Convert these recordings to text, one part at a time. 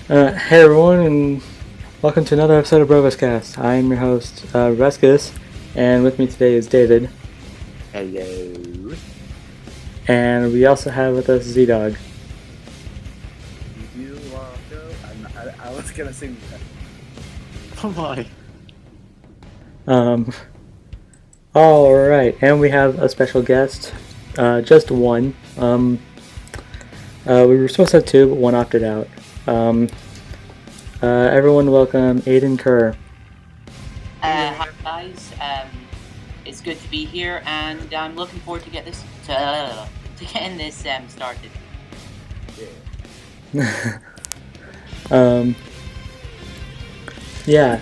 Hey everyone, and welcome to another episode of BrobusCast. I am your host, Brobuscus, and with me today is David. Hello. And we also have with us ZDogg. You want to go? I was gonna sing that. Oh my. Alright, and we have a special guest. Just one. We were supposed to have two, but one opted out. Everyone welcome Aiden Kerr. Hi guys, it's good to be here, and I'm looking forward to getting this started. Yeah.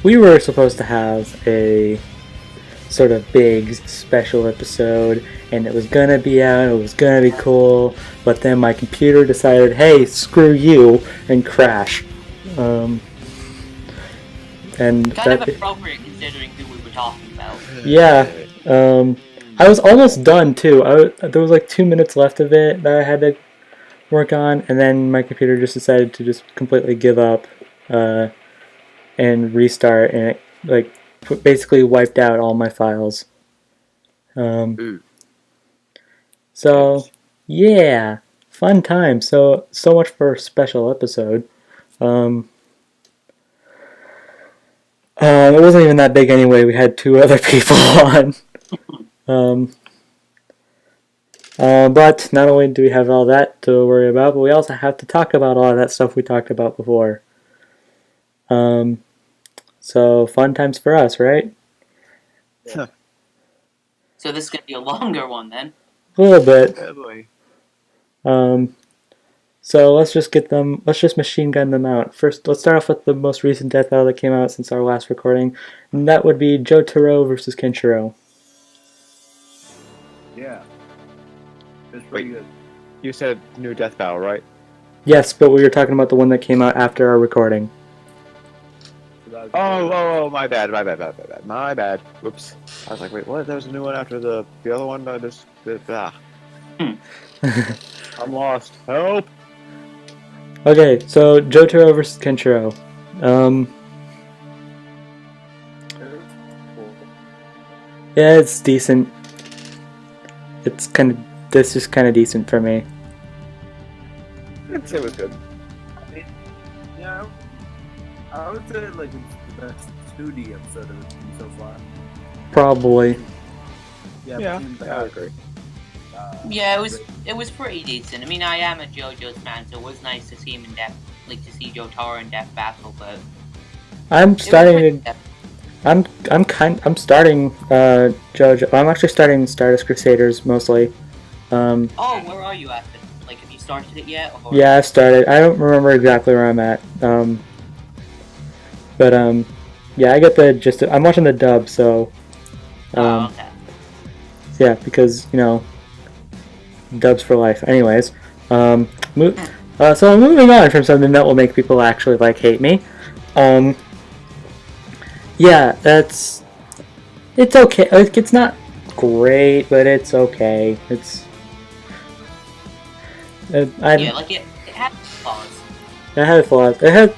We were supposed to have a sort of big special episode, and it was gonna be out, it was gonna be cool, but then my computer decided, hey, screw you, and crash. And Kind that, of appropriate considering who we were talking about. yeah, I was almost done too. There was like 2 minutes left of it that I had to work on, and then my computer just decided to just completely give up and restart, and it like basically wiped out all my files. So yeah, fun time. So much for a special episode. It wasn't even that big anyway. We had two other people on. But not only do we have all that to worry about, but we also have to talk about all of that stuff we talked about before. So fun times for us, right? So this is going to be a longer one then. A little bit. Oh boy. So let's just machine gun them out. First, let's start off with the most recent death battle that came out since our last recording, and that would be Jotaro versus Kenshiro. Yeah. It's pretty good. You said new death battle, right? Yes, but we were talking about the one that came out after our recording. Oh, my bad. My bad. Whoops. I was like, wait, what? There was a new one after the other one? I'm lost. Help! Okay, so Jotaro versus Kenshiro. Yeah, it's decent. This is kind of decent for me. I'd say it was good. Yeah, I would say like it's the best 2D episode of it so far. Probably. Yeah, I agree. Yeah, it was pretty decent. I mean, I am a JoJo's fan, so it was nice to see him in depth, like to see Jotaro in depth battle. But I'm starting JoJo. I'm actually starting Stardust Crusaders mostly. Oh, where are you at? Like, have you started it yet? Or... Yeah, I've started. I don't remember exactly where I'm at. Yeah, I get the gist. I'm watching the dub, so. okay. Yeah, because dubs for life. Anyways, so moving on from something that will make people actually hate me. Yeah, it's okay. It's not great, but it's okay. Yeah, like it had flaws. It had flaws. It had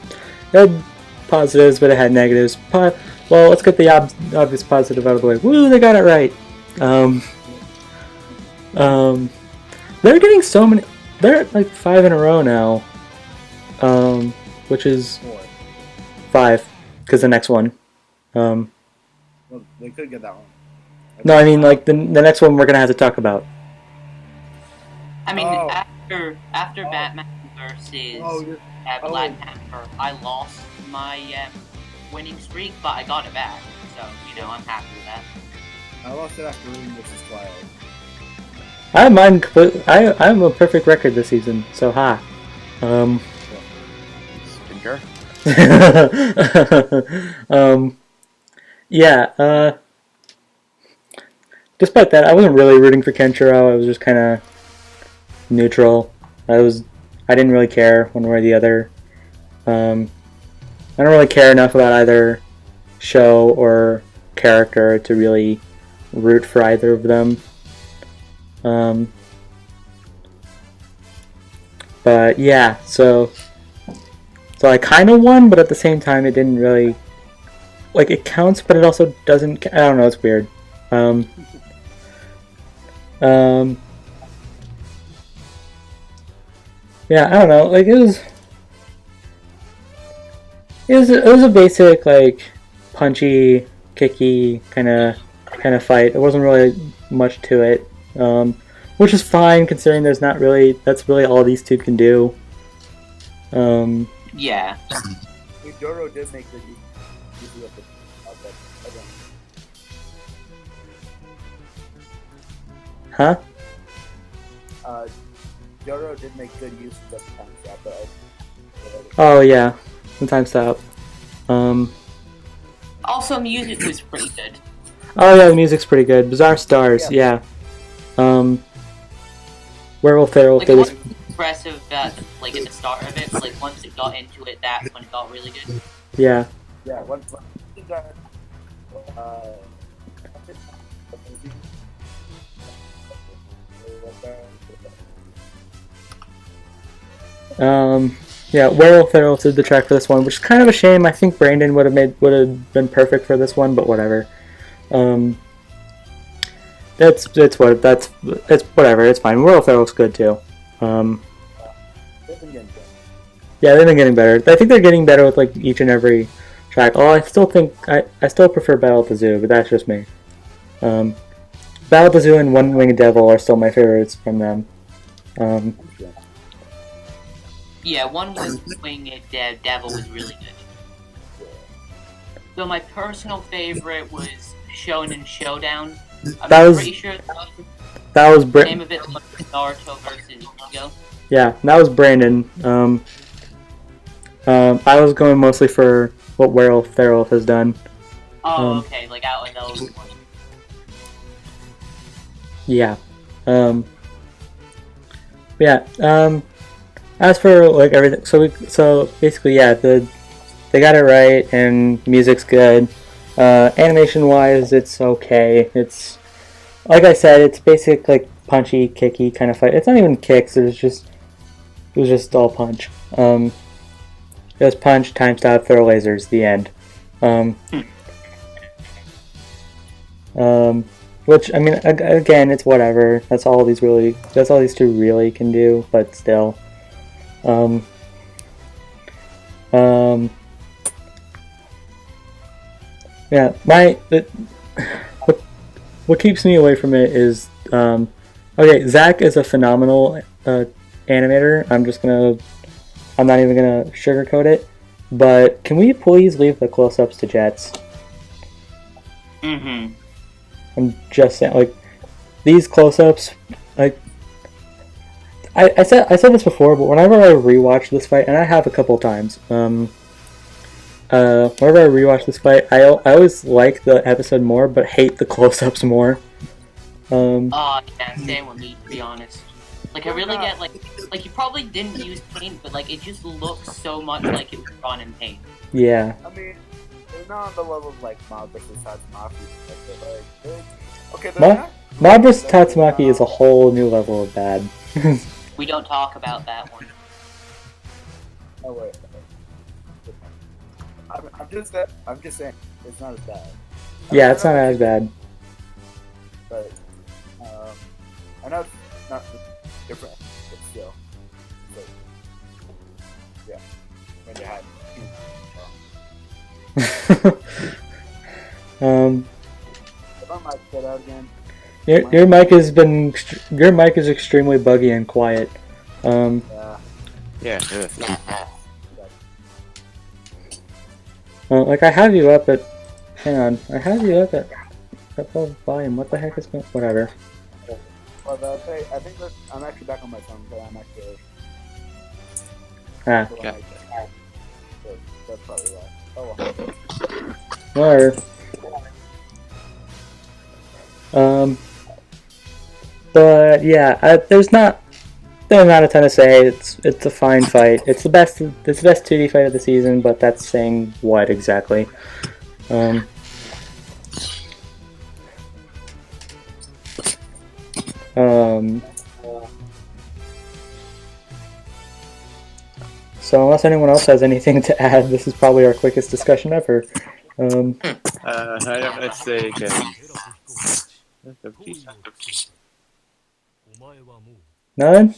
positives, but it had negatives. Well, let's get the obvious positive out of the way. Woo, they got it right. They're getting so many. They're at like 5 in a row now. Which is 5, because the next one. Well, they could get that one. No, I mean like the next one we're gonna have to talk about. I mean, after Batman versus Black Panther, I lost my winning streak, but I got it back. So I'm happy with that. I lost it after Room vs. Twilight. I have mine completely. I have a perfect record this season. So ha. Stinker. Yeah. Despite that, I wasn't really rooting for Kenshiro. I was just kind of neutral. I didn't really care one way or the other. I don't really care enough about either show or character to really root for either of them. But yeah, so So I kind of won, but at the same time, it didn't really... Like, it counts, but it also doesn't... I don't know, it's weird. Yeah, I don't know, like, it was a basic, like, punchy, kicky kind of fight. There wasn't really much to it, which is fine considering there's not really... That's really all these two can do. Yeah. Joro did make the Huh? Joro did make good use of the time trap, but Oh yeah, sometimes stop. Also, music was pretty good. Oh yeah, the music's pretty good. Bizarre Stars, yeah. Werewolf Feral, Like, they it was... wasn't impressive that, like, at the start of it, but, like, once it got into it, that's when it got really good. Yeah. yeah, once it got Yeah, Werewolf Feral did the track for this one, which is kind of a shame. I think Brandon would have been perfect for this one, but whatever. That's whatever. It's fine. Werewolf Feral's good too. Yeah, they've been getting better. I think they're getting better with like each and every track. Oh, I still prefer Battle at the Zoo, but that's just me. Battle at the Zoo and One Winged Devil are still my favorites from them. Yeah, One Winged Devil was really good. So my personal favorite was Shonen Showdown. I'm pretty sure that was the name of it was Naruto versus Ego. Yeah, that was Brandon. I was going mostly for what Werewolf Feral has done. Oh, okay, like out of those ones. Yeah. Yeah. As for like everything, so basically, yeah, they got it right, and music's good. Animation wise, it's okay. It's like I said, it's basic like punchy, kicky kind of fight. It's not even kicks. It was just all punch. It was punch, time stop, throw lasers. The end. Which I mean, again, it's whatever. That's all these two really can do. But still. Yeah, what keeps me away from it is okay, Zach is a phenomenal animator. I'm not even gonna sugarcoat it, but can we please leave the close-ups to Jets? Mm-hmm. I'm just saying, like, these close-ups, like, I said this before, but whenever I rewatch this fight, and I have a couple times, whenever I rewatch this fight, I always like the episode more, but hate the close-ups more. Yeah, same with me, to be honest. Like, I really get, like, you probably didn't use paint, but, like, it just looks so much like it was drawn in paint. Yeah. I mean, they're not on the level of, like, Mob vs. Tatsumaki. Okay, Mob vs. Tatsumaki is a whole new level of bad. We don't talk about that one. Oh, wait. I'm just saying, it's not as bad. Yeah, it's not as bad. But, I know it's not different, but still. But, yeah. When you had if I might get out again. Your mic is extremely buggy and quiet. Yeah. Like I have you up at, hang on, I have you up at full volume. What the heck is going? Whatever. Well, I think that I'm actually back on my phone, but I'm actually. Ah. Yeah. That's probably why. Oh well. Whatever. But yeah, there's not a ton to say. It's a fine fight. It's the best 2D fight of the season, but that's saying what exactly? So unless anyone else has anything to add, this is probably our quickest discussion ever. I don't know. Say again. None?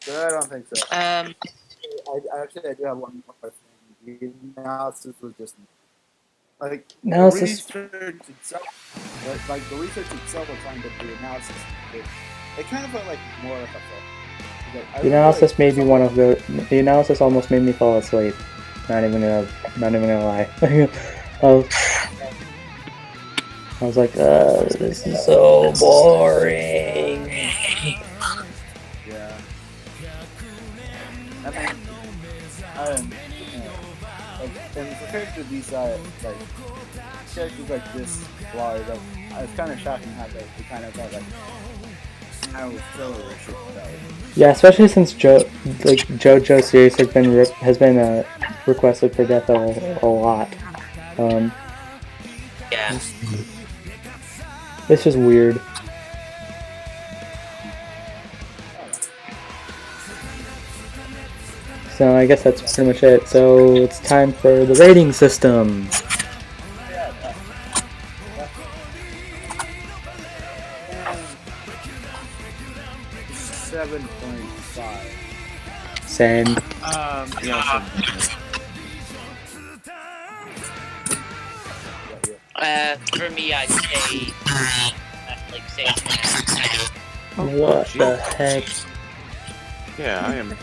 I don't think so. I do have one more thing. The analysis was just like Analysis. the research itself. Like the research itself was fine, but the analysis, it kind of felt like more of a The analysis made me want to go. The analysis almost made me fall asleep. Not even gonna lie. I was like, this is so boring. Yeah. And compared to these like characters like this large, it's kind of shocking how they kind of got like how filler should go. Yeah, especially since JoJo series has been requested for death a lot. Yeah. It's just weird. So I guess that's pretty much it. So it's time for the rating system. 7.5. Same. For me, I'd say like 6.5. What the heck? Yeah, I am.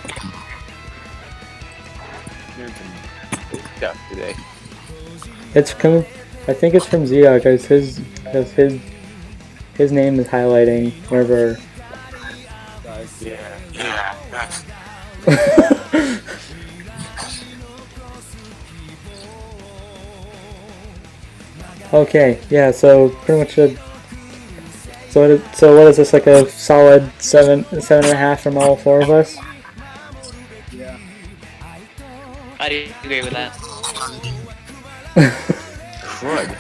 Here's some stuff today. It's coming. I think it's from ZDogg, because his name is highlighting wherever. Yeah. Okay, yeah. So pretty much so what is this, like a solid 7.5 from all four of us? Yeah. I do agree with that. Crud.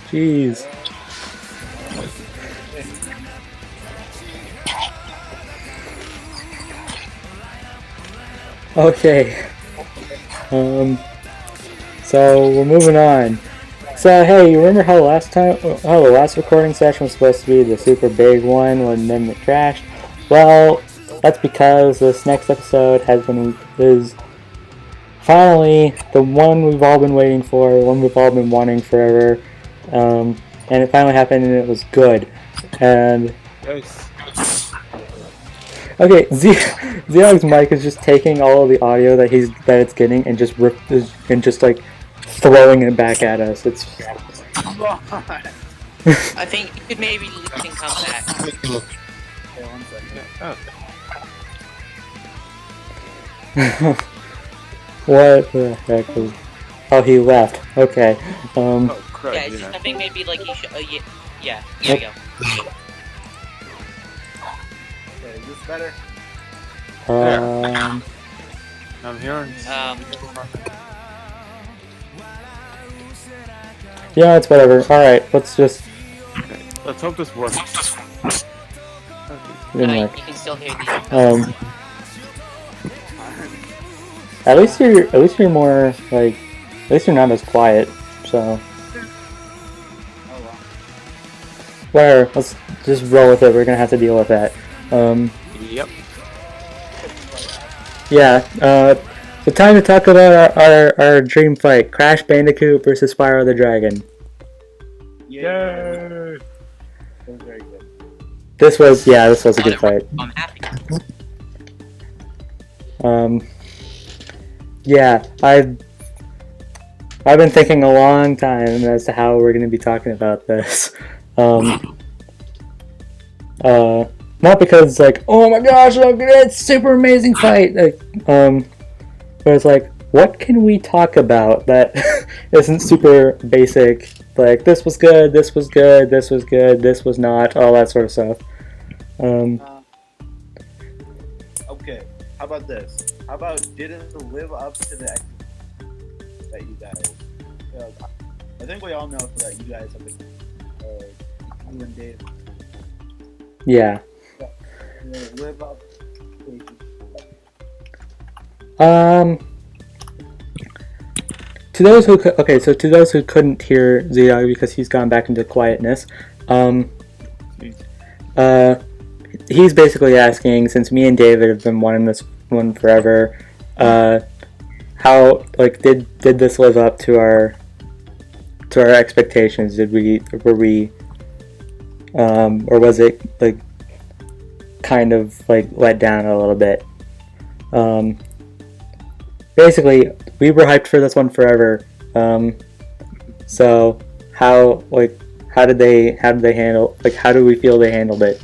Jeez. Okay. So we're moving on. So hey, you remember how the last recording session was supposed to be the super big one, and then it crashed? Well, that's because this next episode is finally the one we've all been waiting for, the one we've all been wanting forever, and it finally happened, and it was good. And okay, ZDogg's mic is just taking all of the audio that it's getting and just like throwing it back at us. It's. I think you could maybe leave and come back. Okay, 1 second. What the heck was? Oh, he left. Okay. Oh, crud. Yeah, it's just, I think maybe like he should. Yeah. There we go. Okay, is this better? I'm hearing. Yeah, it's whatever. Alright, let's just. Let's hope this works. Didn't You work. can still hear these. At least you're more like. At least you're not as quiet. So. Oh well. Whatever. Let's just roll with it. We're gonna have to deal with that. Yep. Yeah. So time to talk about our dream fight: Crash Bandicoot versus Spyro the Dragon. Yay! That was very good. This was a good fight. I'm happy. Yeah, I've been thinking a long time as to how we're going to be talking about this. Not because like, oh my gosh, look at that super amazing fight. Like, but it's like, what can we talk about that isn't super basic? Like, this was good, this was good, this was good, this was not, all that sort of stuff. Okay, how about this? How about did it live up to the that you guys? I think we all know that you guys have been you and Dave. Yeah. Did it live up To those who to those who couldn't hear ZDogg because he's gone back into quietness, he's basically asking, since me and David have been wanting this one forever, how did this live up to our expectations? Or was it kind of let down a little bit? Basically, we were hyped for this one forever. So how did they handle, how do we feel they handled it?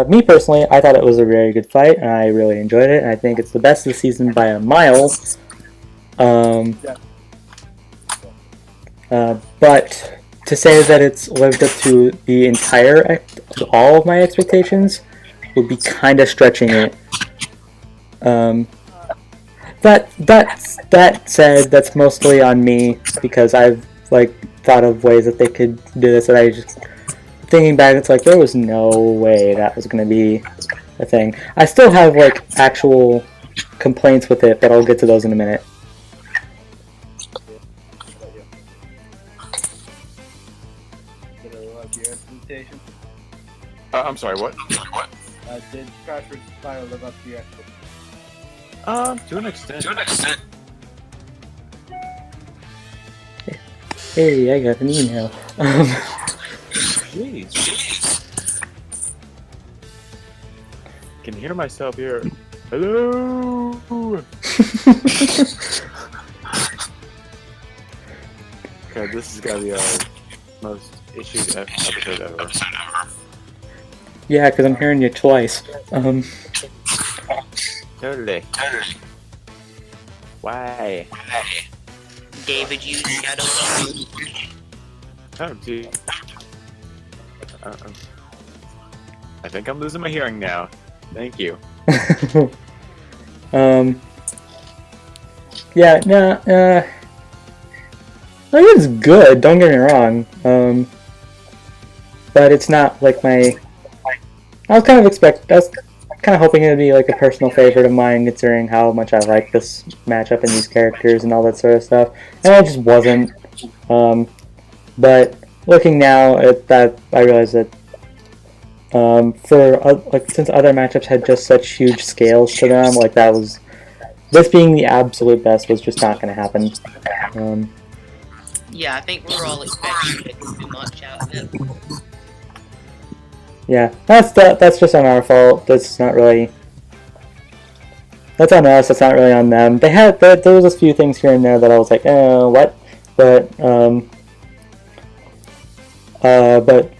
Me personally, I thought it was a very good fight, and I really enjoyed it, and I think it's the best of the season by a mile. But to say that it's lived up to the all of my expectations would be kind of stretching it. That said, that's mostly on me because I've thought of ways that they could do this, and I just thinking back, it's there was no way that was going to be a thing. I still have actual complaints with it, but I'll get to those in a minute. I'm sorry, what? Did Crash vs. Spyro live up to your expectations? To an extent. Hey, I got an email. Jeez. Can hear myself here. Hello. Okay, this is gotta be our most issued episode ever. Yeah, because I'm hearing you twice. Totally. Why? David used Shadow. Oh, gee. I think I'm losing my hearing now. Thank you. Yeah, it was good, don't get me wrong. But it's not my... I was kind of hoping it would be a personal favorite of mine, considering how much I like this matchup and these characters and all that sort of stuff. And it just wasn't. But looking now at that, I realize that since other matchups had just such huge scales to them, this being the absolute best was just not going to happen. Yeah, I think we're all expecting too much out of it. Yeah, that's just on our fault. That's on us. That's not really on them. There was a few things here and there that I was what? But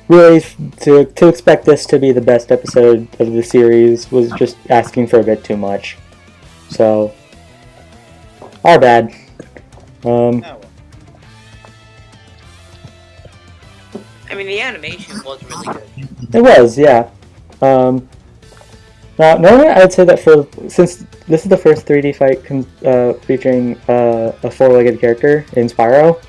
really, to expect this to be the best episode of the series was just asking for a bit too much. So, our bad. I mean, the animation was really good. It was, yeah. Now, normally I'd say that since this is the first 3D fight featuring a four-legged character in Spyro,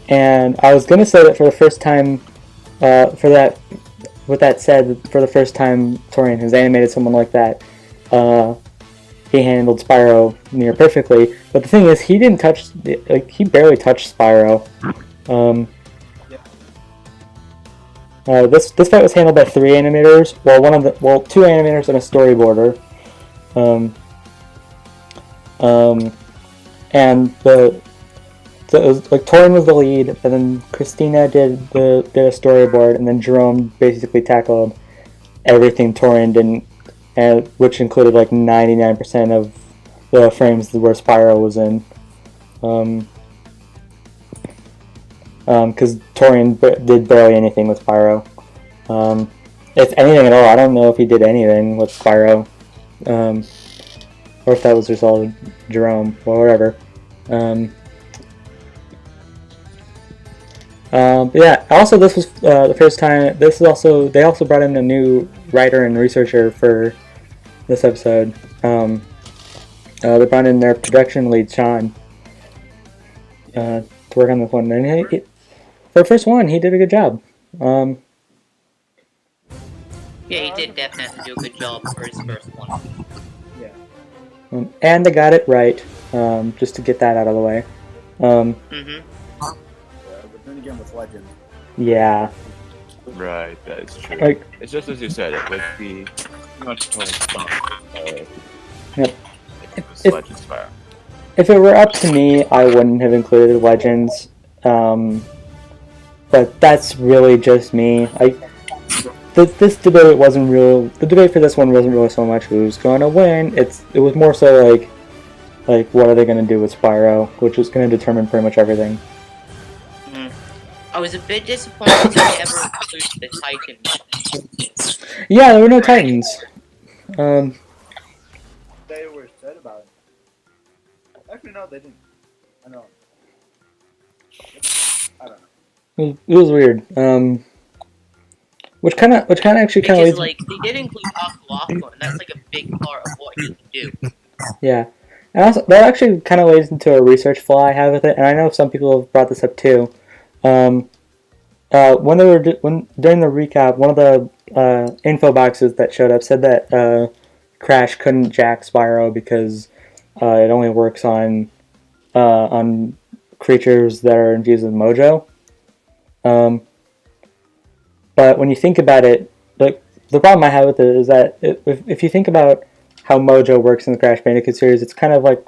and I was gonna say that for the first time, with that said, for the first time Torian has animated someone like that, he handled Spyro near perfectly. But the thing is, he didn't touch, he barely touched Spyro. This fight was handled by 3 animators. Well, 2 animators and a storyboarder. And Torian was the lead, and then Christina did a storyboard, and then Jerome basically tackled everything Torian didn't, which included 99% of the frames where Spyro was in. Because Torian did barely anything with Spyro. If anything at all, I don't know if he did anything with Spyro. Or if that was just all Jerome, or whatever. But yeah, also this was the first time, they also brought in a new writer and researcher for this episode. They brought in their production lead, Sean, to work on this one. And for the first one, he did a good job. Yeah, he did definitely do a good job for his first one. Yeah. And they got it right, just to get that out of the way. Mm-hmm. Yeah, but then again with Legend. Yeah. Right, that is true. Like, it's just as you said, it would be too much total stuff. Yep. It was If- Legends Fire. if it were up to me, I wouldn't have included Legends. But that's really just me. This debate wasn't real. The debate for this one wasn't really so much who's going to win. It was more so like what are they going to do with Spyro, which is going to determine pretty much everything. I was a bit disappointed they never included the Titans. Yeah, there were no Titans. They were said about it. Actually, no, they didn't. I know. I don't know. It was weird. Which kind of actually kind of Because, leads. like, they did include Aqua, and that's, like, a big part of what he can do. Yeah, and also that actually kind of leads into a research flaw I have with it, and I know some people have brought this up too. When during the recap, one of the info boxes that showed up said that Crash couldn't jack Spyro because it only works on creatures that are infused with Mojo. But when you think about it, like the problem I have with it is that if you think about how Mojo works in the Crash Bandicoot series, it's kind of like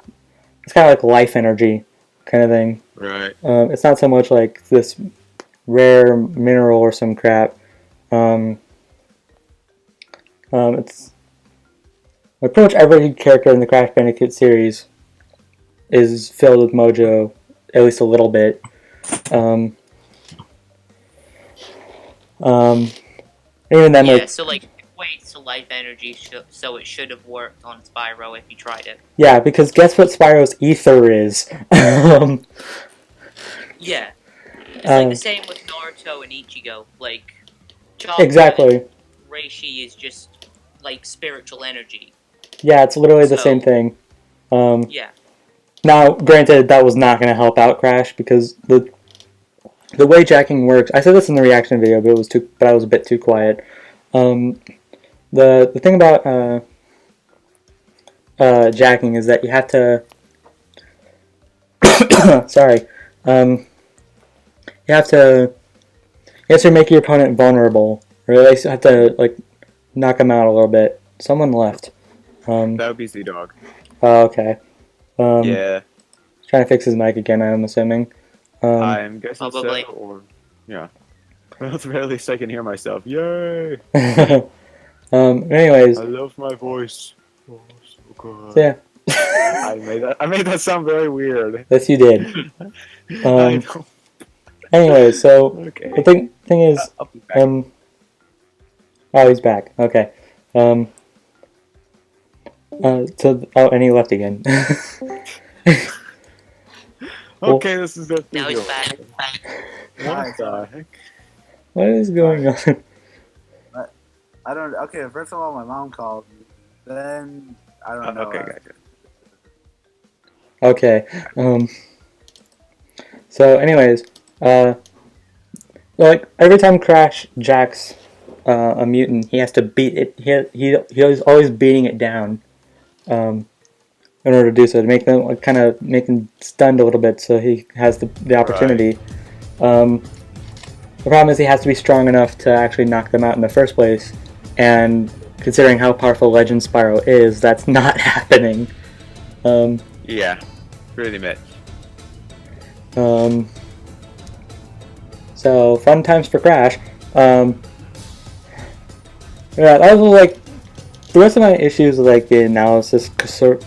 life energy kind of thing. Right. It's not so much like this rare mineral or some crap. It's like pretty much every character in the Crash Bandicoot series is filled with Mojo, at least a little bit. Even then, Yeah, like, so, like, it equates to life energy, so it should have worked on Spyro if he tried it. yeah, because guess what Spyro's ether is? Yeah. It's like the same with Naruto and Ichigo. Like, Chakra Exactly. and Reishi is just, like, spiritual energy. Yeah, it's literally the So- same thing. Yeah. Now, granted, that was not going to help out Crash because the way jacking works. I said this in the reaction video, but I was a bit too quiet. The thing about jacking is that you have to. Sorry. You have to make your opponent vulnerable, or at least you have to like knock them out a little bit. Someone left. That would be ZDogg. Oh, okay. Yeah. Trying to fix his mic again, I'm assuming. I'm guessing Probably. so, or yeah. Well, at the very least, I can hear myself. Yay! Anyways, I love my voice. Oh, so good. yeah. I made that sound very weird. Yes, you did. I know. Anyways, so Okay. the thing is, I'll be back. oh, he's back. Okay. And he left again. Okay, this is it. Now he's back. What the heck? What is going on? I don't. Okay, first of all, my mom called me. Then I don't know. Okay, gotcha. Okay. So, anyways, like every time Crash jacks a mutant, he has to beat it. He's always beating it down. In order to do so, to make them kind of make him stunned a little bit, so he has the opportunity. The problem is he has to be strong enough to actually knock them out in the first place, and considering how powerful Legend Spyro is, that's not happening. Yeah, pretty much. So fun times for Crash. Yeah, that was like. The rest of my issues with like the analysis,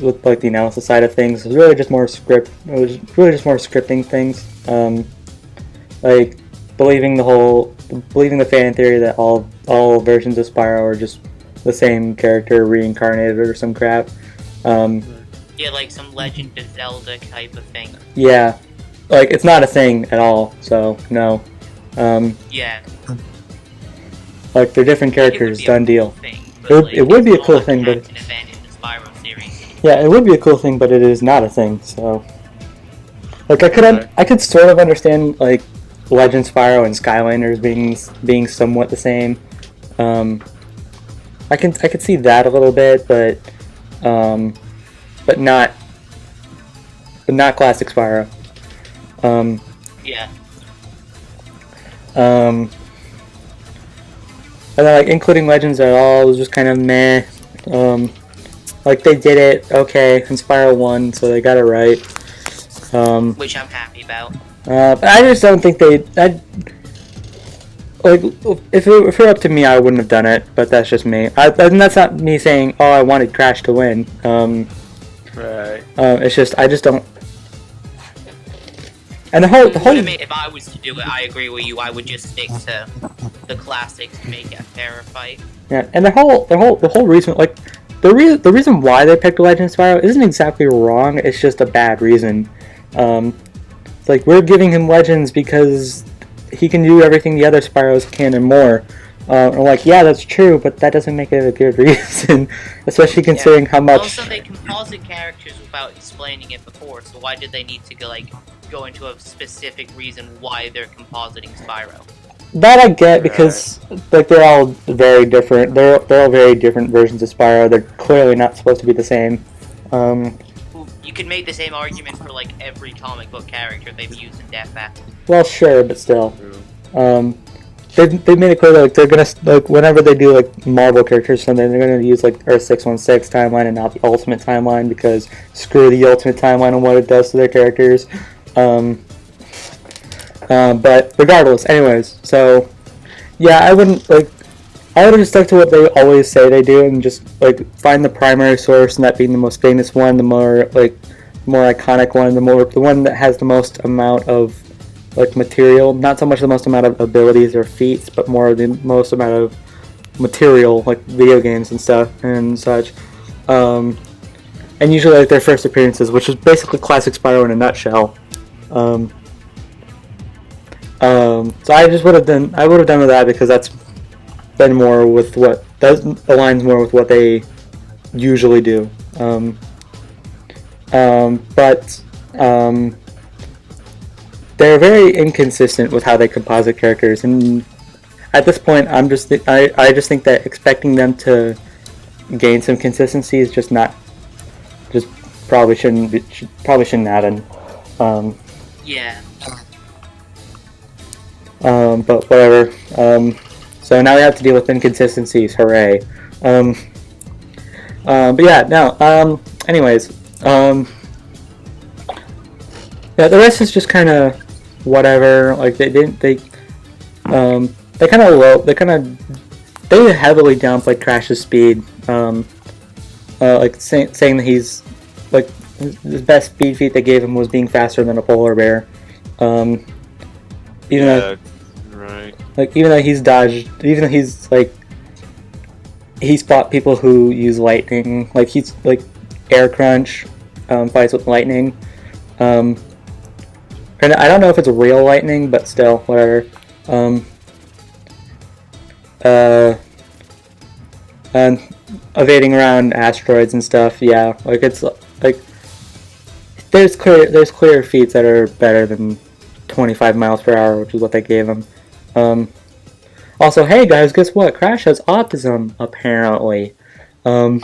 with like the analysis side of things, was really just more script. It was really just more scripting things, like believing the fan theory that all versions of Spyro are just the same character reincarnated or some crap. Yeah, like some Legend of Zelda type of thing. Yeah, like it's not a thing at all. So no. Yeah. Like they're different characters. Done deal. It would be a cool thing, but yeah, it would be a cool thing, but it is not a thing. So, like, I could sort of understand like Legend Spyro and Skylanders being somewhat the same. I could see that a little bit, but not classic Spyro. Yeah. And then, like, including Legends at all was just kind of meh. Like, they did it okay in Spyro 1, so they got it right. Which I'm happy about. But I just don't think like, if it were up to me, I wouldn't have done it, but that's just me. And that's not me saying, oh, I wanted Crash to win. Right. It's just, I just don't... And the whole... If I was to do it, I agree with you, I would just stick to the classics to make it a fairer fight. Yeah, and the whole reason, like, the reason why they picked Legend Spyro isn't exactly wrong, it's just a bad reason. It's like, we're giving him Legends because he can do everything the other Spyros can and more. I'm like, yeah, that's true, but that doesn't make it a good reason, especially considering how much... Also, they composite characters without explaining it before, so why did they need to go into a specific reason why they're compositing Spyro? That I get, because like, they're all very different. They're all very different versions of Spyro. They're clearly not supposed to be the same. You could make the same argument for like every comic book character they've used in Death Battle. Well, sure, but still. They made it clear that, like, they're gonna, like, whenever they do like Marvel characters or something, they're gonna use like Earth 616 timeline and not the Ultimate timeline, because screw the Ultimate timeline and what it does to their characters. But regardless, anyways, so yeah, I would have just stuck to what they always say they do and just like find the primary source, and that being the most famous one, the more iconic one, the one that has the most amount of like material, not so much the most amount of abilities or feats, but more the most amount of material, like video games and stuff and such. And usually like their first appearances, which is basically classic Spyro in a nutshell. So I would have done with that, because that's been more with what aligns more with what they usually do. But they're very inconsistent with how they composite characters, and at this point, I just think that expecting them to gain some consistency is probably shouldn't happen. Yeah. But whatever. So now we have to deal with inconsistencies. Hooray. But yeah, no. Anyways. Yeah, the rest is just kind of whatever. Like, they heavily downplayed Crash's speed. Like saying that he's like the best speed feat they gave him was being faster than a polar bear. Even though he's dodged, even though he's like, he's fought people who use lightning, like he's like Air Crunch fights with lightning, and I don't know if it's real lightning, but still, whatever. And evading around asteroids and stuff, yeah, like it's like there's clear feats that are better than 25 miles per hour, which is what they gave him. Also, hey guys, guess what? Crash has autism, apparently. That.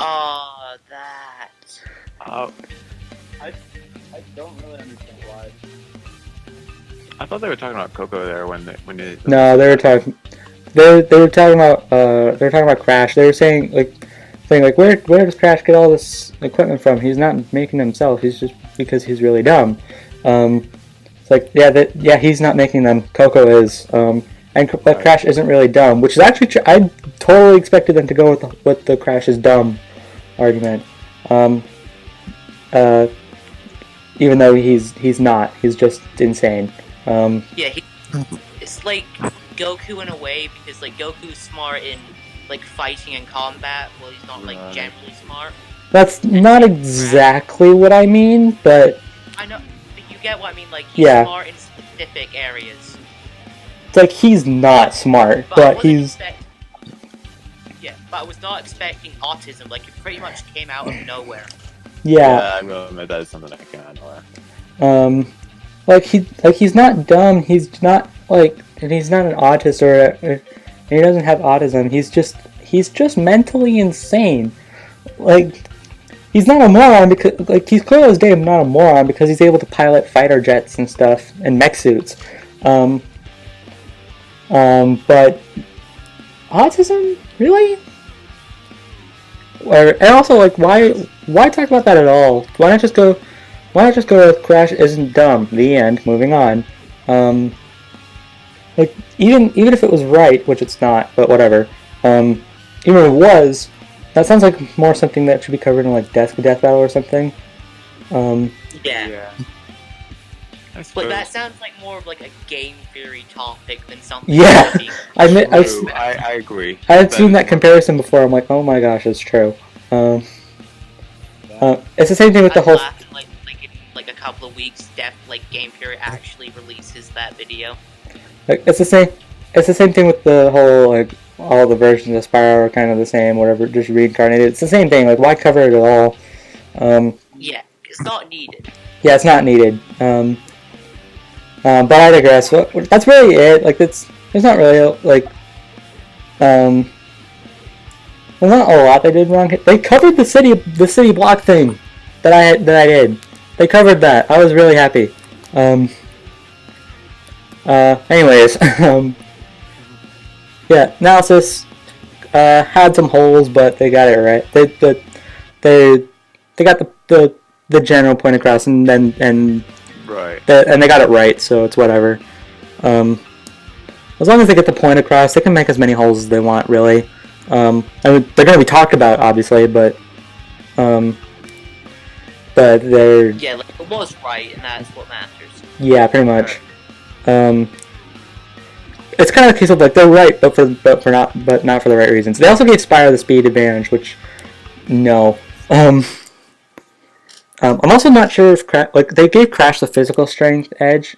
I don't really understand why. I thought they were talking about Coco there when they. No, they were talking. They were talking about Crash. They were saying where does Crash get all this equipment from? He's not making it himself. He's just because he's really dumb. It's like, yeah, he's not making them. Coco is. But Crash isn't really dumb, which is actually true. I totally expected them to go with the Crash is dumb argument. Even though he's not. He's just insane. Yeah, it's like Goku in a way, because like Goku's smart in like fighting and combat, while he's not like generally smart. That's not exactly what I mean, but I know, but you get what I mean. Like he's smart in specific areas. It's like he's not smart, but he's. Yeah, but I was not expecting autism. Like it pretty much came out of nowhere. Yeah, I will admit that is something that came out of nowhere. He's not dumb. He's not like, and he's not an autist or he doesn't have autism. He's just mentally insane. Like, he's not a moron because, like, he's clearly as day not a moron because he's able to pilot fighter jets and stuff and mech suits. But autism, really? And also, like, why talk about that at all? Why not just go with Crash isn't dumb? The end. Moving on. Like, even if it was right, which it's not, but whatever. Even if it was, that sounds like more something that should be covered in, like, Death Battle or something. Yeah. I But that suppose. sounds like more of like a game theory topic than something. Yeah, I agree. I had seen that comparison before. I'm like, oh my gosh, it's true. It's the same thing with the whole. Like a couple of weeks, Game Theory actually releases that video. Like, it's the same thing with the whole, like, all the versions of Spyro are kind of the same, whatever, just reincarnated. It's the same thing. Like, why cover it at all? Yeah, it's not needed. Yeah, it's not needed. But I digress. That's really it. Like, there's not really, like, there's not a lot they did wrong. They covered the city block thing that I did. They covered that. I was really happy. Anyways, yeah, Analysis had some holes, but they got it right. They got the general point across, and Right. and they got it right, so it's whatever. As long as they get the point across, they can make as many holes as they want, really. I mean, they're going to be talked about, obviously, but they're... Yeah, like, it was right, and that's what matters. Yeah, pretty much. It's kind of a case of, like, they're right, but not for the right reasons. They also gave Spyro the speed advantage, which, no. I'm also not sure if they gave Crash the physical strength edge,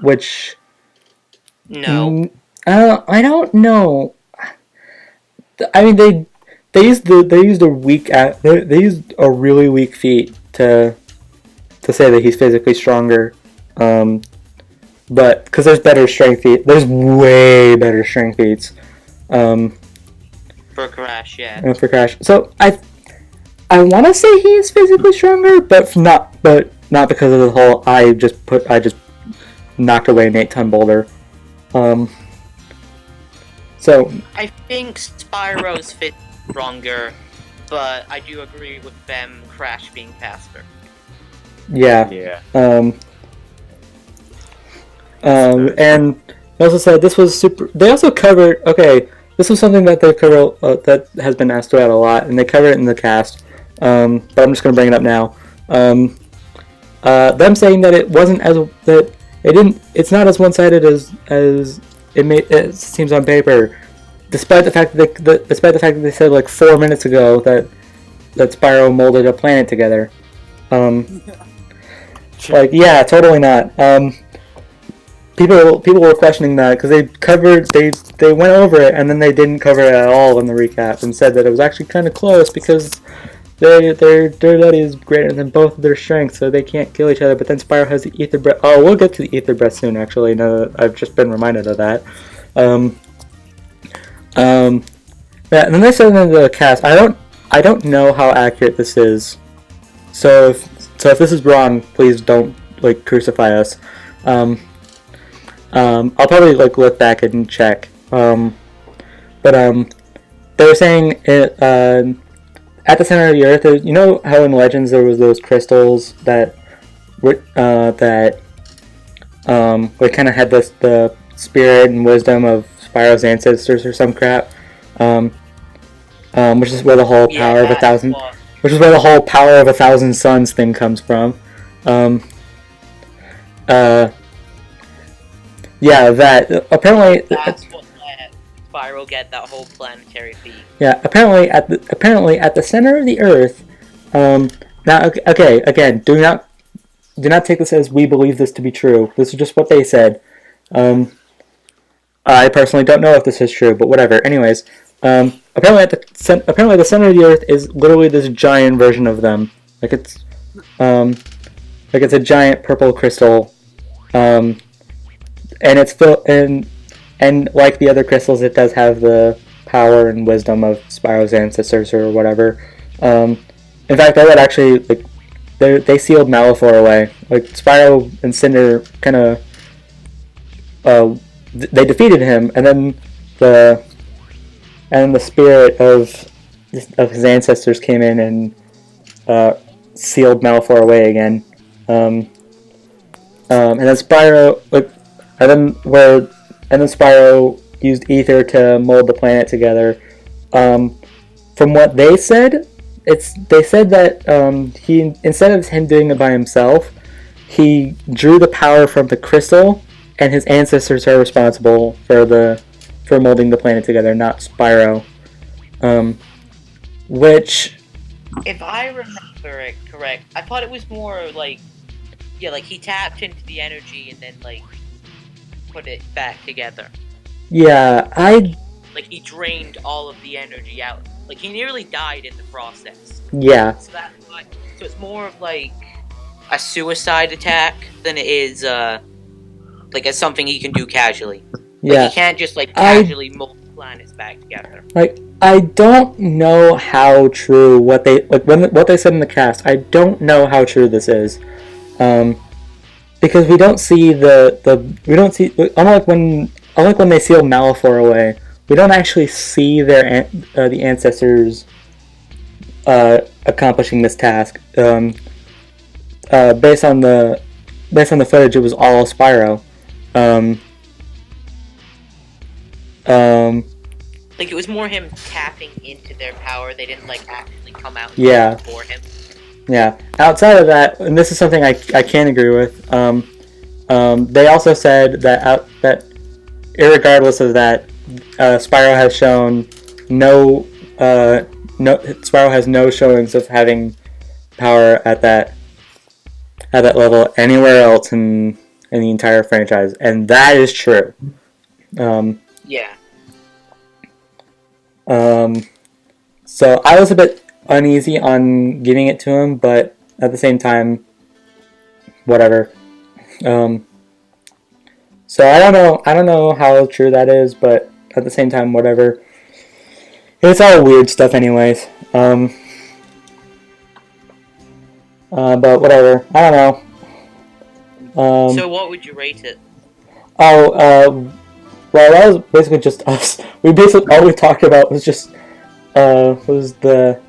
which No. I don't know. I mean, they used a really weak feat to say that he's physically stronger, but because there's better strength feat, there's way better strength feats. For Crash, yeah. For Crash, so I want to say he is physically stronger, but not because of the whole I just knocked away an 8-ton boulder. So I think Spyro's fit stronger, but I do agree with them Crash being faster. yeah. Yeah. And they also said this was super. They also covered. Okay, this was something that they covered that has been asked about a lot, and they covered it in the cast. But I'm just going to bring it up now. Them saying that it wasn't it's not as one-sided as it seems on paper, despite the fact that they said like 4 minutes ago that Spyro molded a planet together. Like, yeah, totally not. People were questioning that because they went over it and then they didn't cover it at all in the recap and said that it was actually kind of close because their ability is greater than both of their strengths, so they can't kill each other. But then Spyro has the ether breath. Oh, we'll get to the ether breath soon. Actually, now that I've just been reminded of that. Yeah, and then they said in the cast. I don't know how accurate this is. So if this is wrong, please don't crucify us. I'll probably look back and check. But they were saying it. At the center of the Earth, you know how in Legends there was those crystals that kind of had the spirit and wisdom of Spyro's ancestors or some crap, which is where the whole power of 1,000, which is where the whole power of 1,000 suns thing comes from. Yeah, that apparently. That's what let Spyro get that whole planetary feat. Yeah, apparently at the center of the Earth. Now, okay, again, do not take this as we believe this to be true. This is just what they said. I personally don't know if this is true, but whatever. Anyways, apparently the center of the Earth is literally this giant version of them. It's a giant purple crystal. and it's still and like the other crystals, it does have the power and wisdom of Spyro's ancestors or whatever. In fact, I would actually like they sealed Malefor away. Like Spyro and Cinder kind of they defeated him, and then the spirit of his ancestors came in and sealed Malefor away again. And then Spyro and then Spyro used ether to mold the planet together. From what they said, they said that he, instead of him doing it by himself, he drew the power from the crystal, and his ancestors are responsible for molding the planet together, not Spyro. Which, if I remember it correct, I thought it was more like, yeah, like he tapped into the energy and then like put it back together. Yeah, like he drained all of the energy out. Like he nearly died in the process. Yeah. So it's more of like a suicide attack than it is like as something he can do casually. Yeah. Like he can't just like casually mold planets back together. Like I don't know how true what they said in the cast. I don't know how true this is, because we don't see unlike when they seal Malefor away, we don't actually see the ancestors accomplishing this task. Based on the footage, it was all Spyro. Like it was more him tapping into their power. They didn't like actually come out for him. Yeah. Outside of that, and this is something I can't agree with. They also said that irregardless of that, Spyro has shown Spyro has no showings of having power at that level anywhere else in the entire franchise, and that is true. Yeah. So I was a bit uneasy on giving it to him, but at the same time, whatever. So I don't know how true that is, but at the same time, whatever. It's all weird stuff anyways. But whatever. I don't know. So what would you rate it? Well, that was basically just us. We basically all we talked about was just was the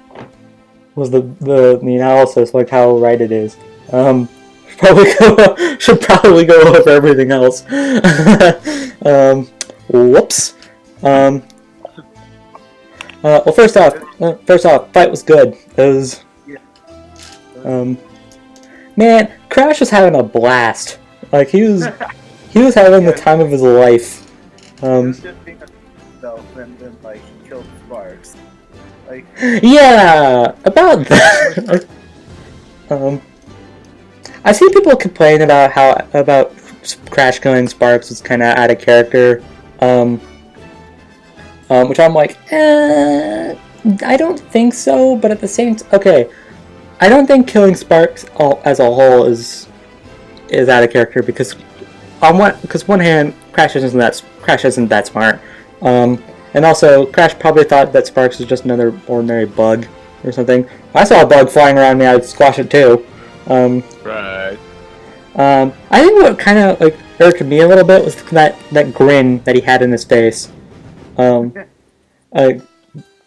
analysis, like how right it is. Should probably go over everything else. Whoops. Well, first off, fight was good. It was. Man, Crash was having a blast. Like he was having the time of his life. He was just being himself and then like killed Sparks. Like. Yeah, about that. I see people complain about Crash killing Sparks is kind of out of character, which I'm like, I don't think so. But at the same okay, I don't think killing Sparks as a whole is out of character because on one hand, Crash isn't that smart, and also Crash probably thought that Sparks was just another ordinary bug or something. If I saw a bug flying around me, I'd squash it too. Right. I think what kind of like irked me a little bit was that grin that he had in his face.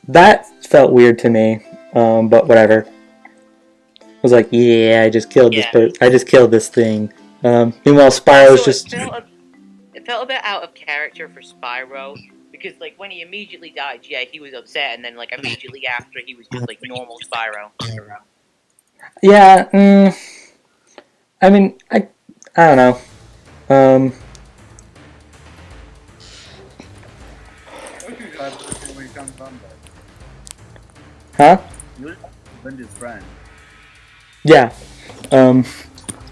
That felt weird to me. But whatever. I was like, yeah, I just killed this thing. Meanwhile, Spyro's just. It felt a bit out of character for Spyro because, like, when he immediately died, yeah, he was upset, and then, like, immediately after, he was just like normal Spyro. Yeah. I mean, I don't know. Huh? You were his friend. Yeah.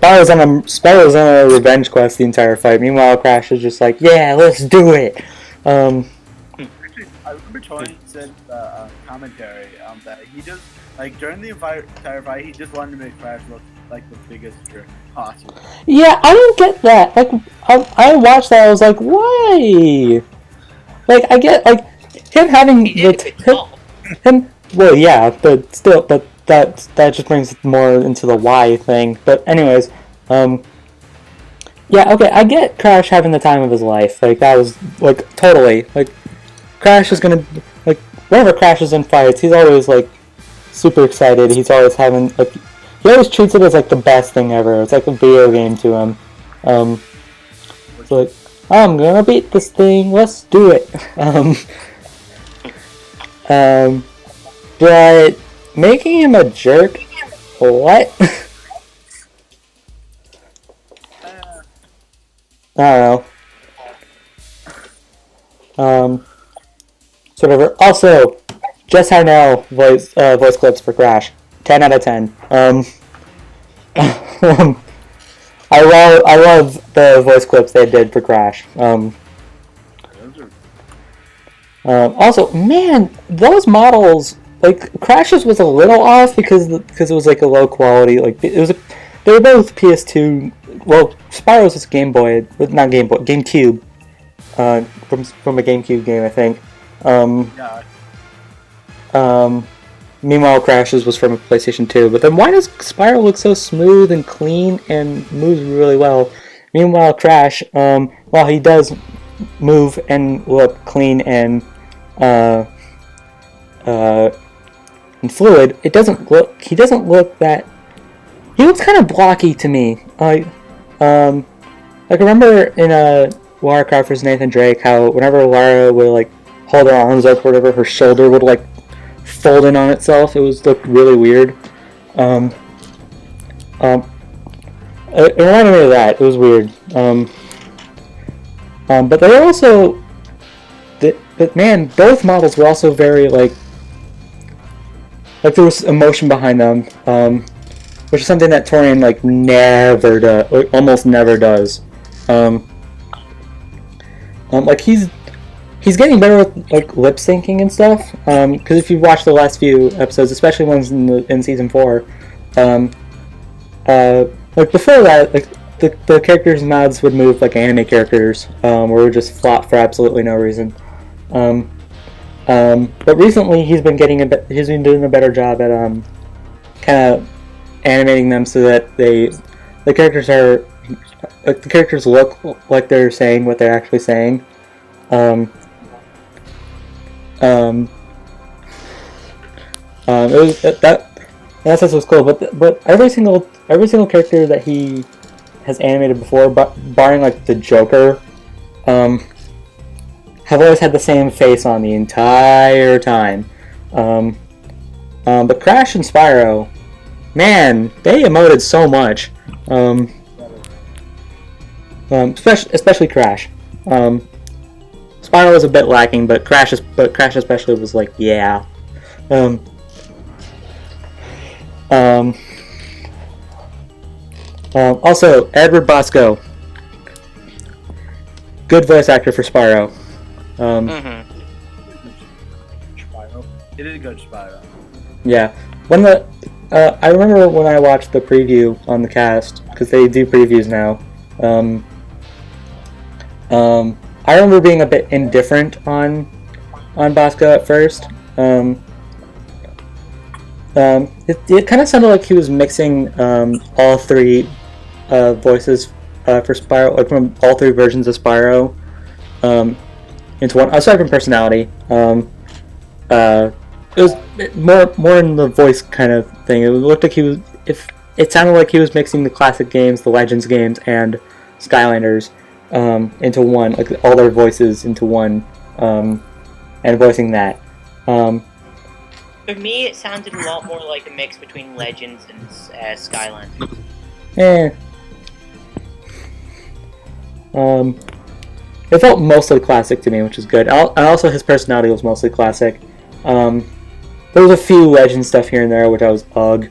Spyro's on a revenge quest the entire fight. Meanwhile, Crash is just like, yeah, let's do it. Actually, I remember Tony said commentary that he just like during the entire fight, he just wanted to make Crash look like the biggest jerk possible. Yeah, I don't get that. Like, I watched that. I was like, why? Like, I get like him having him. Well, yeah, but still, but that just brings it more into the why thing. But anyways, yeah, okay, I get Crash having the time of his life. Like that was like totally like Crash is gonna like whenever Crash is in fights, he's always like super excited. He's always having like he always treats it as like the best thing ever. It's like a video game to him. It's like I'm gonna beat this thing. Let's do it. But making him a jerk, what? I don't know. Whatever. Also, Jess Harnell voice clips for Crash. 10 out of 10. I love the voice clips they did for Crash. Also, man, those models like Crash's was a little off because it was like a low quality. Like they were both PS2. Well, Spyro's was Game Boy, not Game Boy, GameCube. From a GameCube game, I think. Meanwhile, Crash's was from a PlayStation 2. But then why does Spyro look so smooth and clean and moves really well? Meanwhile, Crash, while he does move and look clean and fluid, he doesn't look that. He looks kind of blocky to me. Like remember in Lara Croft vs. Nathan Drake, how whenever Lara would like hold her arms up or whatever, her shoulder would like fold in on itself. It looked really weird. It reminded me of that. It was weird. But they were also, but man, both models were also very like there was emotion behind them, which is something that Torian like never does, like, almost never does. Like he's getting better with like lip syncing and stuff. Because if you've watched the last few episodes, especially ones in season 4, like before that, like the characters' mouths would move like anime characters, or would just flop for absolutely no reason. But recently he's been doing a better job at kind of animating them so that the characters look like they're saying what they're actually saying. It was that sense was cool, but every single character that he has animated before, barring like the Joker, have always had the same face on the entire time. But Crash and Spyro, man, they emoted so much. Especially Crash. Spyro was a bit lacking, but Crash especially was like, yeah. Also, Edward Bosco, good voice actor for Spyro. Spyro. It is a good Spyro. Yeah. I remember when I watched the preview on the cast, because they do previews now. I remember being a bit indifferent on Bosco at first. It kind of sounded like he was mixing all three voices for Spyro, like from all three versions of Spyro, into one. Aside from personality, it was more in the voice kind of thing. It looked like it sounded like he was mixing the classic games, the Legends games, and Skylanders into one, like all their voices into one, and voicing that. For me, it sounded a lot more like a mix between Legends and Skylanders. It felt mostly classic to me, which is good. And also his personality was mostly classic. There was a few Legend stuff here and there, which I was ugh.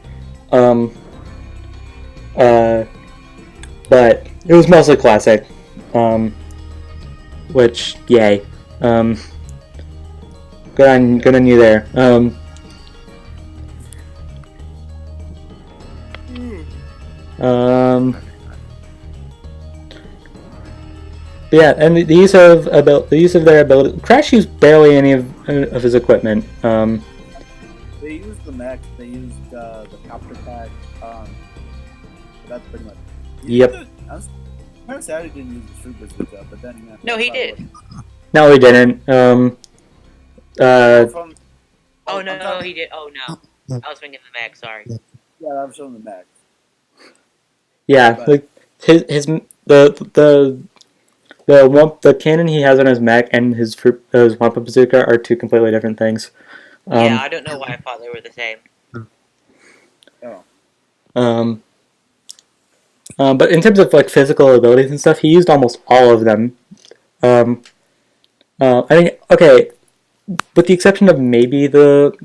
But it was mostly classic. Which, yay. Good on you there. yeah, and the use of their ability. Crash used barely any of his equipment. They used the mech. They used the copter pack. That's pretty much. Yep. I'm kind of sad he didn't use the Super Bazooka, but then again. No, he did. No, he didn't. Oh no, he did. Oh no, I was thinking the Max. Sorry. Yeah, I'm showing the mech. Yeah, But- like the cannon he has on his mech and his Wampa Bazooka are two completely different things. Yeah, I don't know why I thought they were the same. Oh. But in terms of like physical abilities and stuff, he used almost all of them. I think okay, with the exception of maybe the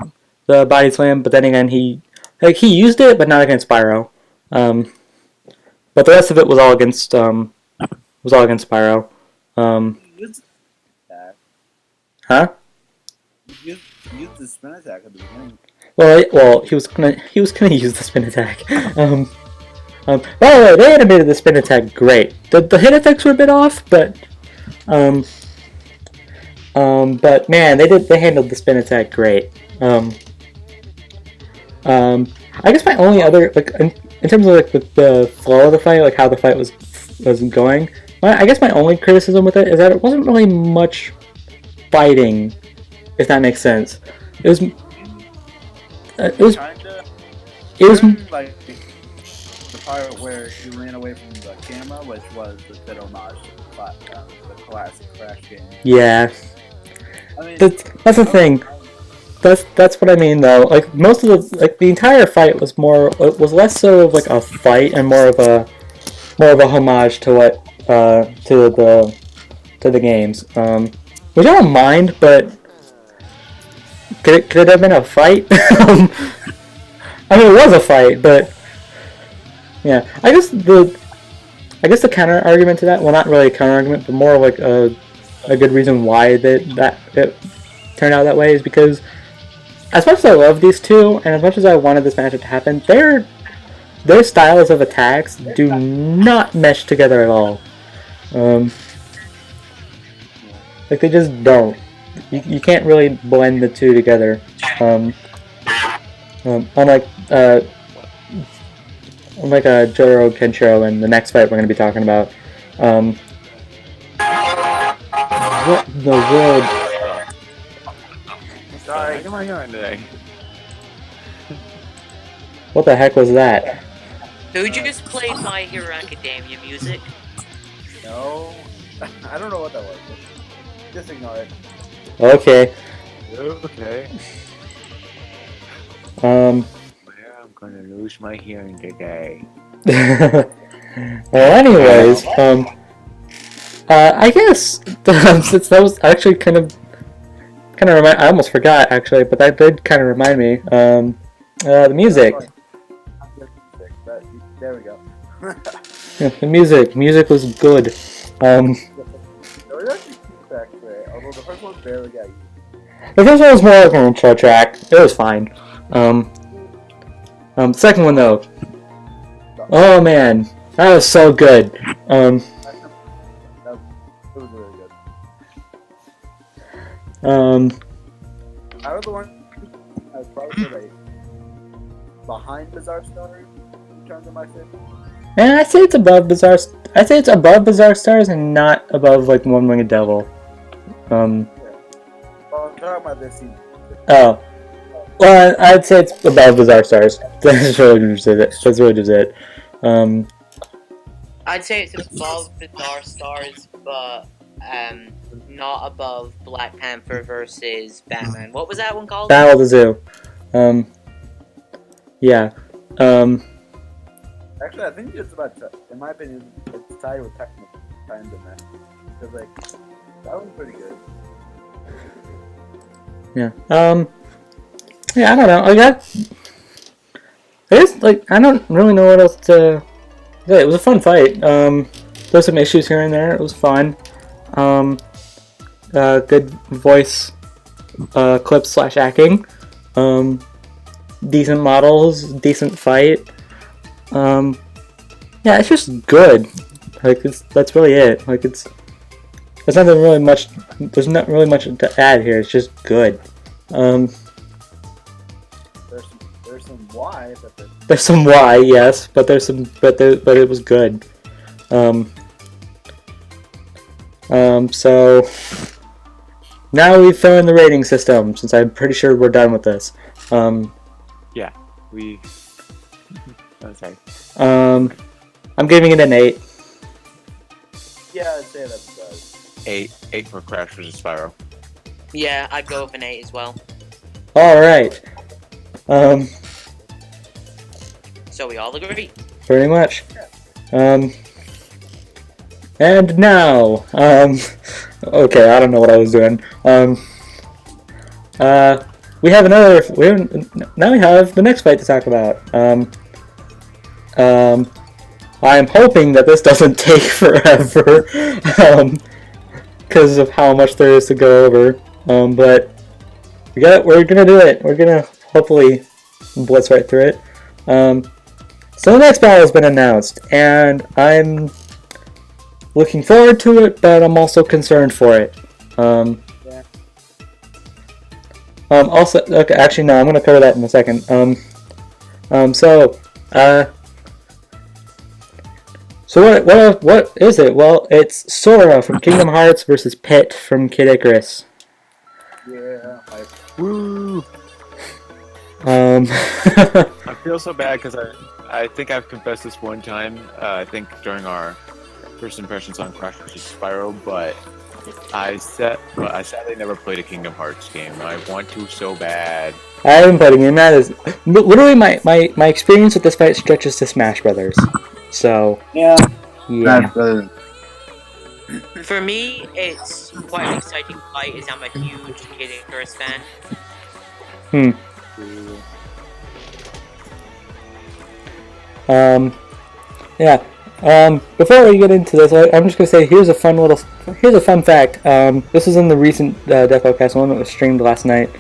body slam, but then again he used it, but not against Spyro. But the rest of it was all against Spyro. Used that. Huh? Used the spin attack at the beginning. Well, he was gonna use the spin attack. By the way, they animated the spin attack great. The hit effects were a bit off, but man, they handled the spin attack great. I guess my only other in terms of like the flow of the fight, like how the fight was going, I guess my only criticism with it is that it wasn't really much fighting, if that makes sense. It was like the part where he ran away from the camera, which was a bit homage to the classic Crash game. Yeah. I mean, that's the thing. That's what I mean though. Like most of the entire fight was less so of like a fight and more of a homage to what to the games. Which I don't mind, but could it have been a fight? I mean, it was a fight, but yeah. I guess the counter argument to that, well, not really a counter argument, but more like a good reason why that it turned out that way is because as much as I love these two, and as much as I wanted this matchup to happen, their styles of attacks do not mesh together at all. Like they just don't. You can't really blend the two together. Unlike Jotaro Kenshiro and the next fight we're going to be talking about. What in the world? Sorry, what am I hearing today? What the heck was that? Who just played My Hero Academia music? no, I don't know what that was. Just ignore it. Okay. Okay. Um. I'm gonna lose my hearing today. Well, anyways, I guess since that was actually kind of I almost forgot actually, but that did kind of remind me. The music. There we go. Yeah, the music was good. There was actually two tracks there, although the first one barely got used. The first one was more like an intro track. It was fine. The second one though. Oh man, that was so good. It was really good. Out of the one, I was probably like behind Bizarre Stars in terms of my favorite. And I'd say it's above Bizarre. I'd say it's above Bizarre Stars and not above like One Winged Devil. Well, I'm talking about this season. Oh. Well, I'd say it's above Bizarre Stars. That's really just it. That's really just it. I'd say it's above Bizarre Stars, but not above Black Panther versus Batman. What was that one called? Battle of the Zoo. Yeah. Actually, I think it's about, in my opinion, it's tied with Technical Times in that. Because, like, that was pretty good. Yeah. Yeah, I don't know. I don't really know what else to say. It was a fun fight. There's some issues here and there. It was fun. Good voice clips / acting. Decent models. Decent fight. Yeah, it's just good. Like that's really it. Like it's there's nothing really much. There's not really much to add here. It's just good. There's some Y, but there's some Y, yes, but there's some, but it was good. So now we throw in the rating system, since I'm pretty sure we're done with this. Yeah, we. Okay. I'm giving it an 8. yeah, I'd say that's good. 8 for Crash vs. Spyro. Yeah, I'd go with an 8 as well. All right. So we all agree. Pretty much. And now, okay, I don't know what I was doing. We have another. Now we have the next fight to talk about. I'm hoping that this doesn't take forever, because of how much there is to go over. But we're gonna do it. We're gonna hopefully blitz right through it. So the next battle has been announced, and I'm looking forward to it, but I'm also concerned for it. Also, okay, actually no, I'm gonna cover that in a second. So what is it? Well, it's Sora from Kingdom Hearts versus Pit from Kid Icarus. Yeah. Woo! I feel so bad because I think I've confessed this one time. I think during our first impressions on Crash vs. Spyro, but I sadly never played a Kingdom Hearts game. I want to so bad. I haven't played a game. That is literally my experience with this fight stretches to Smash Brothers. So Yeah. yeah. For me, it's quite an exciting fight, as I'm a huge Kid Icarus fan. Yeah. Before we get into this, I'm just gonna say here's a fun fact. This is in the recent ZDogg one that was streamed last night.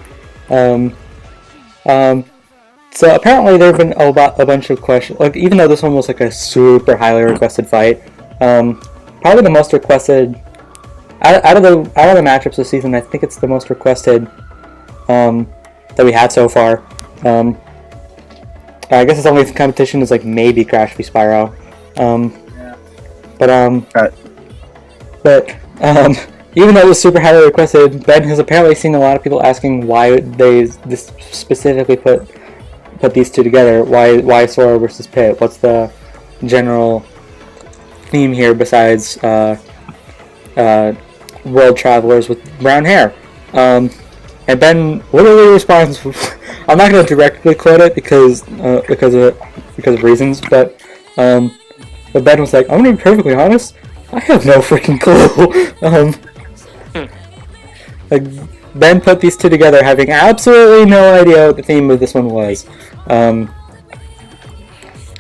So apparently there have been a bunch of questions. Like, even though this one was like a super highly requested fight, probably the most requested out of the matchups this season. I think it's the most requested that we had so far. I guess its only competition is like maybe Crash v Spyro. But even though it was super highly requested, Ben has apparently seen a lot of people asking why they specifically put these two together. Why Sora versus Pit? What's the general theme here besides world travelers with brown hair? And Ben literally responds. I'm not going to directly quote it because of reasons, but Ben was like, "I'm going to be perfectly honest. I have no freaking clue." Like, Ben put these two together, having absolutely no idea what the theme of this one was. It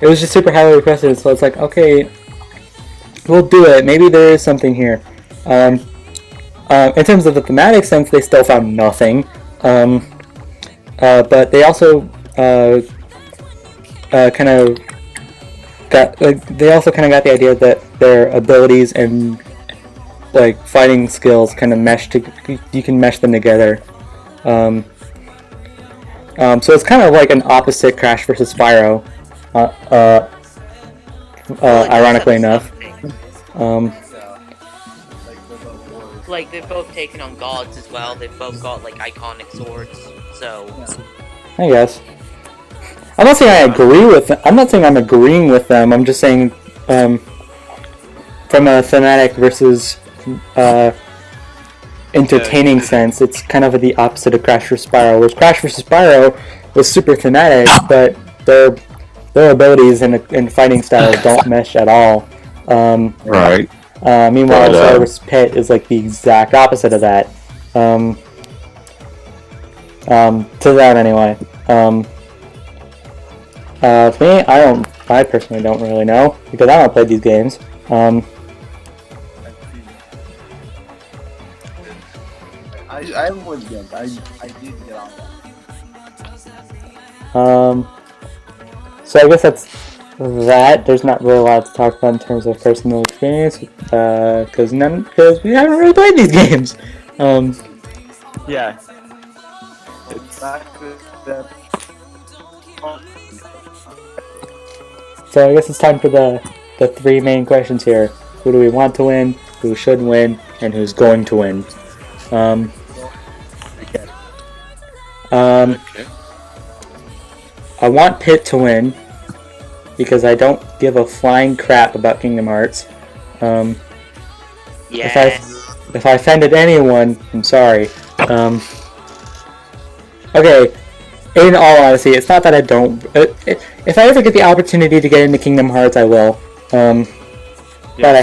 was just super highly requested, so it's like, okay, we'll do it. Maybe there is something here. In terms of the thematic sense, they still found nothing. But they also kind of got the idea that their abilities and like fighting skills kind of you can mesh them together. So it's kind of like an opposite Crash vs. Spyro, ironically enough. Like, they've both taken on gods as well. They've both got like iconic swords. So I guess. I'm not saying I agree with them. I'm not saying I'm agreeing with them. I'm just saying from a thematic versus entertaining sense, it's kind of the opposite of Crash vs. Spyro. Whereas Crash vs. Spyro was super thematic, but their abilities and fighting styles don't mesh at all. Right. Meanwhile, Sora vs. Pit is like the exact opposite of that. To that anyway. For me, I personally don't really know because I don't play these games. I would get. I did get on that. So I guess that, there's not really a lot to talk about in terms of personal experience, because we haven't really played these games. Yeah. So I guess it's time for the three main questions here. Who do we want to win, who should win, and who's going to win? Okay. I want Pitt to win, because I don't give a flying crap about Kingdom Hearts. Yes. If I offended anyone, I'm sorry. Okay, in all honesty, it's not that I don't. If I ever get the opportunity to get into Kingdom Hearts, I will. But I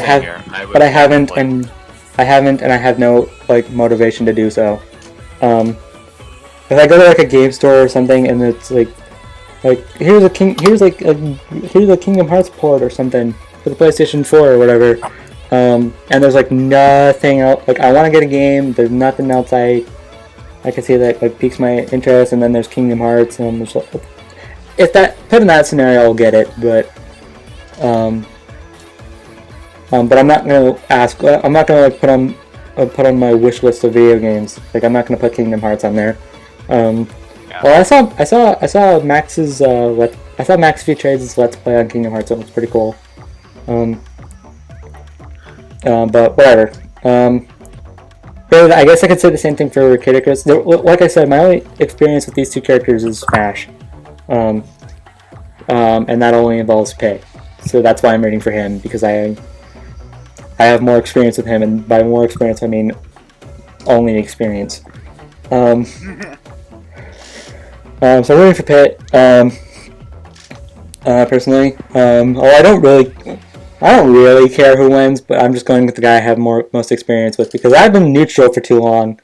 haven't, and I have no motivation to do so. If I go to a game store or something, and it's here's a Kingdom Hearts port or something for the PlayStation 4 or whatever, and there's nothing else. I want to get a game. There's nothing else I can see that piques my interest, and then there's Kingdom Hearts, and if that put in that scenario, I'll get it. But I'm not gonna ask. I'm not gonna put on my wish list of video games. I'm not gonna put Kingdom Hearts on there. Well, I saw Max's I saw Max V Trades' Let's Play on Kingdom Hearts. It was pretty cool. But whatever. Really, I guess I could say the same thing for Kid Icarus. Like I said, my only experience with these two characters is Smash, and that only involves Pit. So that's why I'm rooting for him, because I have more experience with him, and by more experience I mean only experience. So I'm rooting for Pit. Personally, I don't really care who wins, but I'm just going with the guy I have most experience with, because I've been neutral for too long.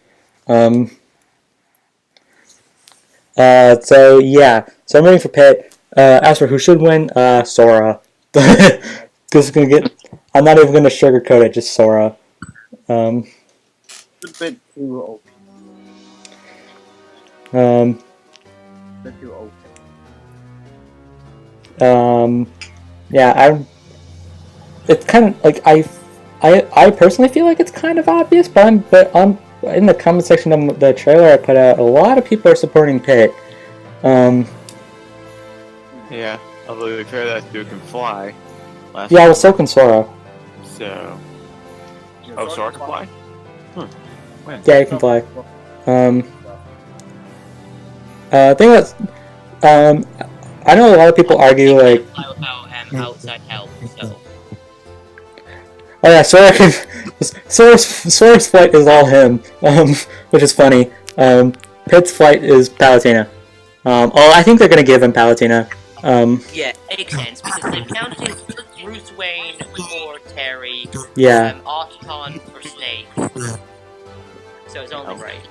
So yeah, so I'm rooting for Pit. As for who should win, Sora. I'm not even gonna sugarcoat it, just Sora. It's a bit too open. Too open. Yeah, it's kind of I personally feel like it's kind of obvious, but in the comment section of the trailer I put out, a lot of people are supporting Pit. Yeah, although to be fair, that dude can fly. Yeah, well, so can Sora. So. Oh, Sora can fly? When? Yeah, he can fly. Thing that's, I know a lot of people argue outside help. So. Oh yeah, Sora's flight is all him, which is funny. Pit's flight is Palutena. I think they're gonna give him Palutena. Yeah, it makes sense, because they counted Bruce Wayne for Terry, yeah. Archon for Snake, so it's only right.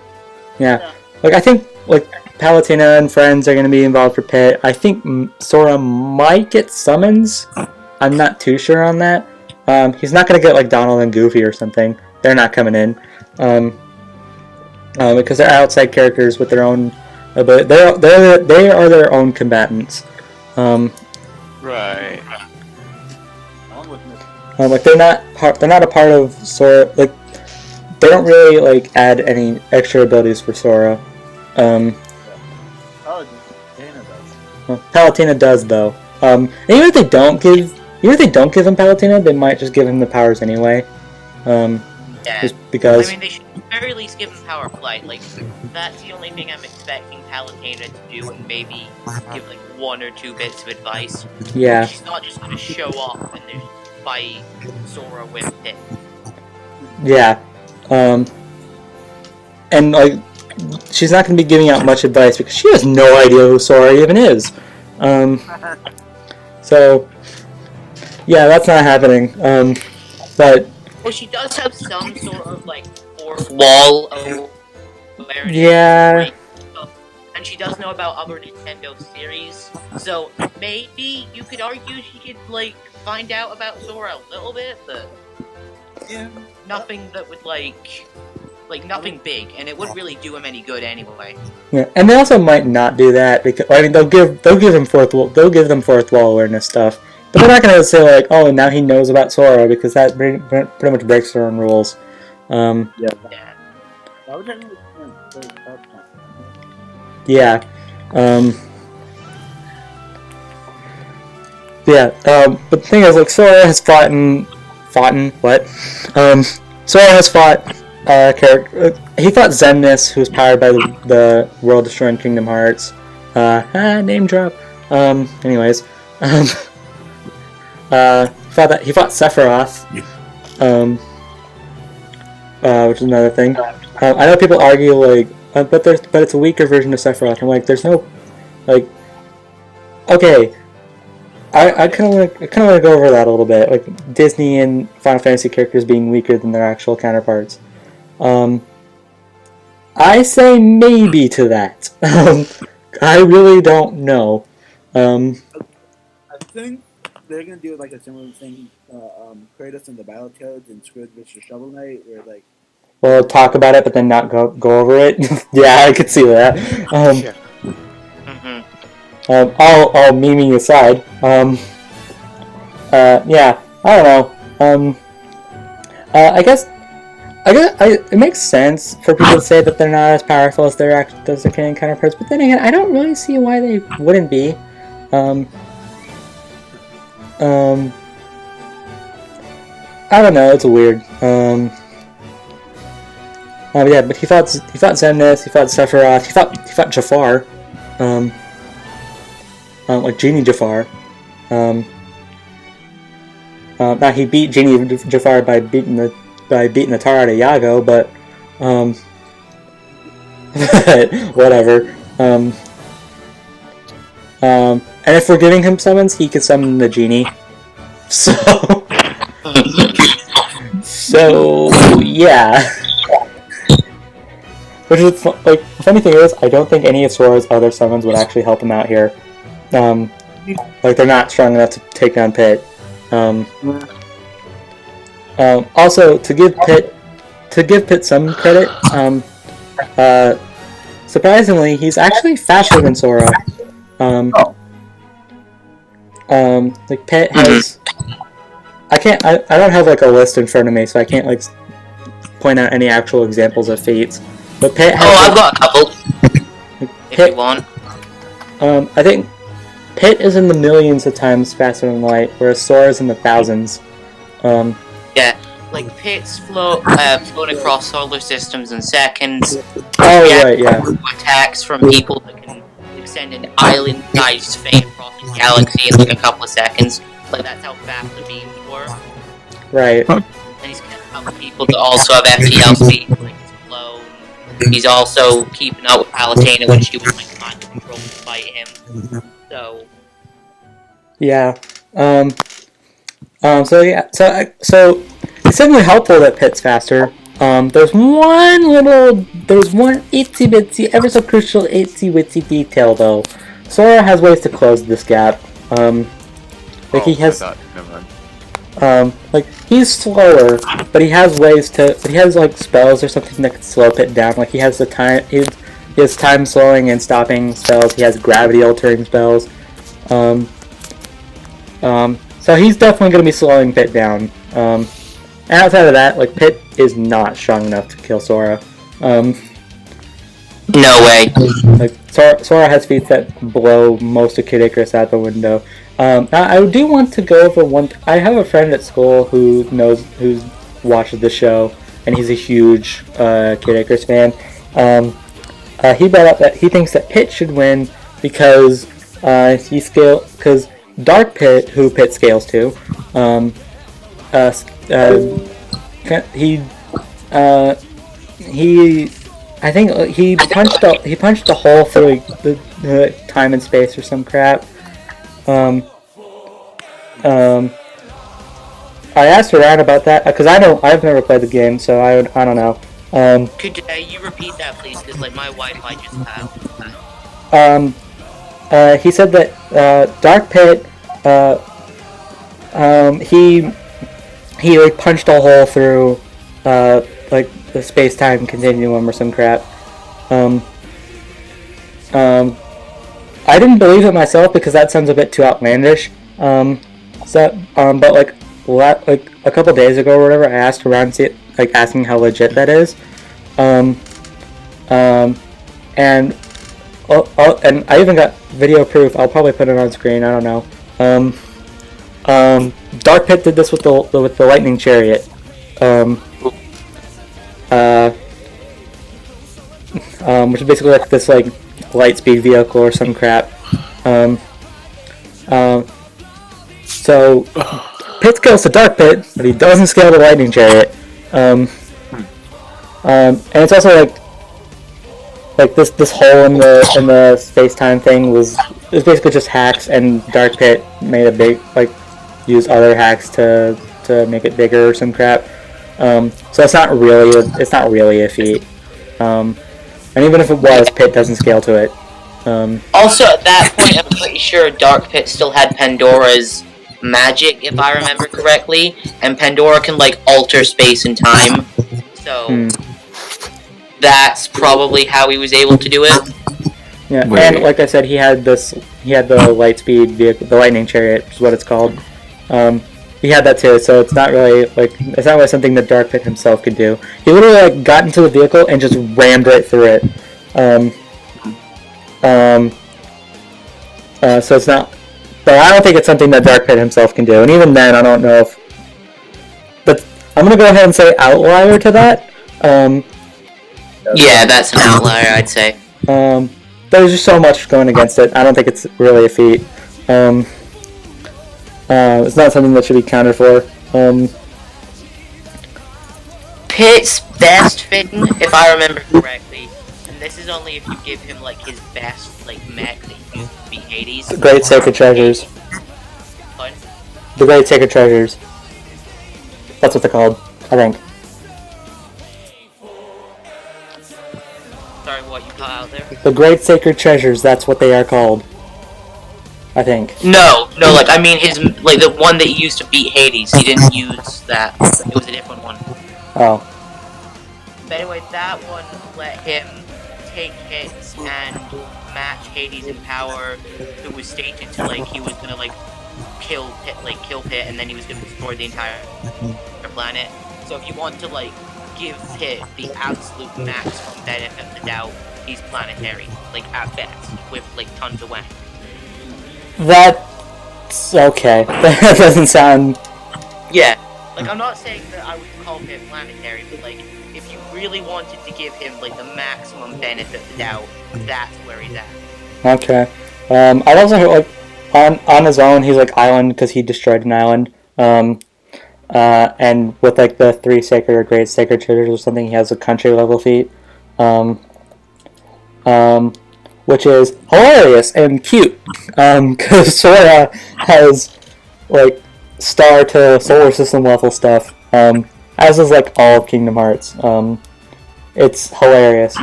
Yeah, I think Palutena and friends are gonna be involved for Pit. I think Sora might get summons. I'm not too sure on that. He's not gonna get Donald and Goofy or something. They're not coming in, because they're outside characters with their own. But they are their own combatants. Right. They're not a part of Sora. They don't really add any extra abilities for Sora. Palutena does though. And even if they don't give him Palutena, they might just give him the powers anyway. Yeah. Just because. I mean, they should at the very least give him Power Flight. That's the only thing I'm expecting Palutena to do, and maybe give one or two bits of advice. Yeah. She's not just gonna show up and just fight Sora with Pit. Yeah. And she's not gonna be giving out much advice because she has no idea who Sora even is. So yeah, that's not happening. But well, she does have some sort of fourth wall awareness. Yeah. And she does know about other Nintendo series, so maybe you could argue she could find out about Sora a little bit, but yeah, nothing that would nothing big, and it wouldn't really do him any good anyway. Yeah, and they also might not do that because they'll give them fourth wall awareness stuff But they're not gonna say like, oh, now he knows about Sora, because that pretty much breaks their own rules. Yeah. Yeah. But the thing is, like, Sora has Sora has fought, he fought Xemnas, who was powered by the world-destroying Kingdom Hearts. Name drop. Anyways. He fought Sephiroth. Which is another thing. I know people argue, like, but it's a weaker version of Sephiroth. I'm like, there's no, like, okay. I kind of want to go over that a little bit, like Disney and Final Fantasy characters being weaker than their actual counterparts. I say maybe to that. I really don't know. I think they're gonna do like a similar thing, Kratos and the Battletoads and Squid vs. Shovel Knight, where like. Well, talk about it, but then not go over it. Yeah, I could see that. All memeing aside, yeah, I don't know. I guess it makes sense for people to say that they're not as powerful as their Canadian counterparts, but then again, I don't really see why they wouldn't be. I don't know. It's weird. Yeah, but he fought Xemnas, he fought Sephiroth, he fought Jafar. Like Genie Jafar. Now he beat Genie Jafar by beating the tar out of Yago, but whatever. And if we're giving him summons, he could summon the genie. So yeah. Which is like, the funny thing is, I don't think any of Sora's other summons would actually help him out here. Like, they're not strong enough to take down Pit. Also, to give Pit some credit, surprisingly, he's actually faster than Sora. Like, Pit has... I don't have, like, a list in front of me, so I can't, like, point out any actual examples of feats. But Pit has... I've got a couple. If you want. I think Pit is in the millions of times faster than light, whereas Sora is in the thousands. Yeah, like Pit's floating across solar systems in seconds. Oh, right, yeah. Attacks from people that can extend an island-sized fame across the galaxy in like a couple of seconds. Like, that's how fast the beams were. Right. And he's kept up with people that also have FTL speed, like his flow. He's also keeping up with Palutena when she was like trying to control to fight him. So. Yeah. So it's definitely helpful that Pit's faster. There's one itsy bitsy, ever so crucial itsy witsy detail though. Sora has ways to close this gap. Like he's slower, but he has ways to. But he has like spells or something that can slow Pit down. Like he has the time. He has time slowing and stopping spells. He has gravity altering spells. So he's definitely going to be slowing Pit down. And outside of that, like Pit is not strong enough to kill Sora. No way. Like Sora has feats that blow most of Kid Icarus out the window. Now I do want to go over one. I have a friend at school who watches the show, and he's a huge Kid Icarus fan. He brought up that he thinks that Pit should win because because Dark Pit, who Pit scales to, I think he punched a hole through the time and space or some crap. I asked around about that because I've never played the game, so I don't know. Could you repeat that, please? Because like my Wi-Fi just he said that Dark Pit, he like punched a hole through like the space-time continuum or some crap. I didn't believe it myself because that sounds a bit too outlandish. but like a couple days ago or whatever, I asked around, asking how legit that is, and and I even got video proof. I'll probably put it on screen. I don't know. Dark Pit did this with the lightning chariot. Which is basically like this like light speed vehicle or some crap. So Pit scales the Dark Pit, but he doesn't scale the lightning chariot. And it's also like this hole in the space-time thing was basically just hacks, and Dark Pit made a big use other hacks to make it bigger or some crap. So it's not really a feat. And even if it was, Pit doesn't scale to it. Also, at that point, I'm pretty sure Dark Pit still had Pandora's magic, if I remember correctly, and Pandora can alter space and time. So that's probably how he was able to do it. Yeah, and like I said, he had the light speed vehicle, the lightning chariot, is what it's called. He had that too, so it's not really something that Dark Pit himself could do. He literally got into the vehicle and just rammed right through it. So it's not, but I don't think it's something that Dark Pit himself can do. And even then, I don't know if. But I'm gonna go ahead and say outlier to that. Yeah, that's an outlier, I'd say. There's just so much going against it. I don't think it's really a feat. It's not something that should be counted for. Pit's best thing, if I remember correctly, and this is only if you give him his best mech that he used to beat Hades. The Great Sacred Treasures. What? The Great Sacred Treasures. That's what they're called, I think. Sorry, what you cut out there? The Great Sacred Treasures, that's what they are called. I think. No, I mean his, the one that he used to beat Hades, he didn't use that. It was a different one. Oh. But anyway, that one let him take hits and match Hades in power, who was stated to, he was gonna, kill Pit, and then he was gonna destroy the entire planet. So if you want to, give Pit the absolute maximum benefit of the doubt, he's planetary, at best, with, tons of wang. That's okay. That doesn't sound... Yeah. I'm not saying that I would call him planetary, but, if you really wanted to give him, the maximum benefit of the doubt, that's where he's at. Okay. I've also heard, on his own, he's, island, because he destroyed an island. And with, the 3 sacred or great sacred treasures or something, he has a country-level feat. Which is hilarious and cute, because Sora has, star to solar system level stuff, as is, all of Kingdom Hearts. It's hilarious.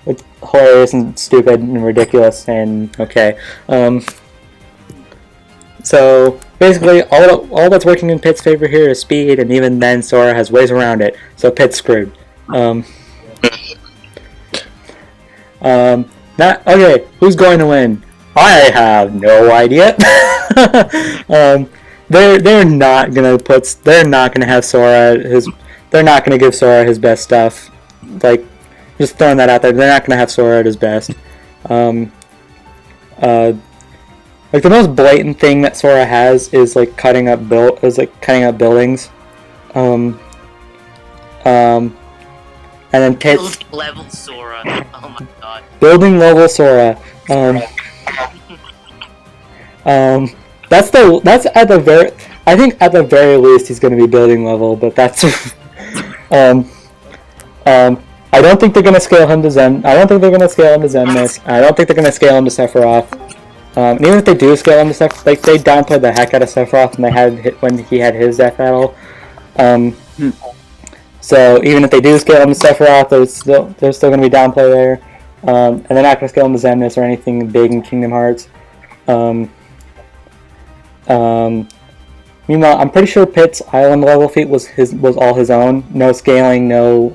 It's hilarious and stupid and ridiculous and okay. So, basically, all that's working in Pit's favor here is speed, and even then Sora has ways around it, so Pit's screwed. Okay, who's going to win? I have no idea. They're not gonna have Sora they're not gonna give Sora his best stuff. Just throwing that out there, they're not gonna have Sora at his best. The most blatant thing that Sora has is cutting up buildings. And then Pit... Building level Sora. Oh my god. Building level Sora. That's at the very... I think at the very least he's going to be building level, but that's... I don't think they're going to scale him to Zen... I don't think they're going to scale him to Zenmus. I don't think they're going to scale him to Sephiroth. And even if they do scale him to Sephiroth... they downplayed the heck out of Sephiroth when he had his death battle. So even if they do scale him to Sephiroth, there's still going to be downplay there, and they're not going to scale him to Zenmus or anything big in Kingdom Hearts. Meanwhile, I'm pretty sure Pit's island level feat was all his own. No scaling, no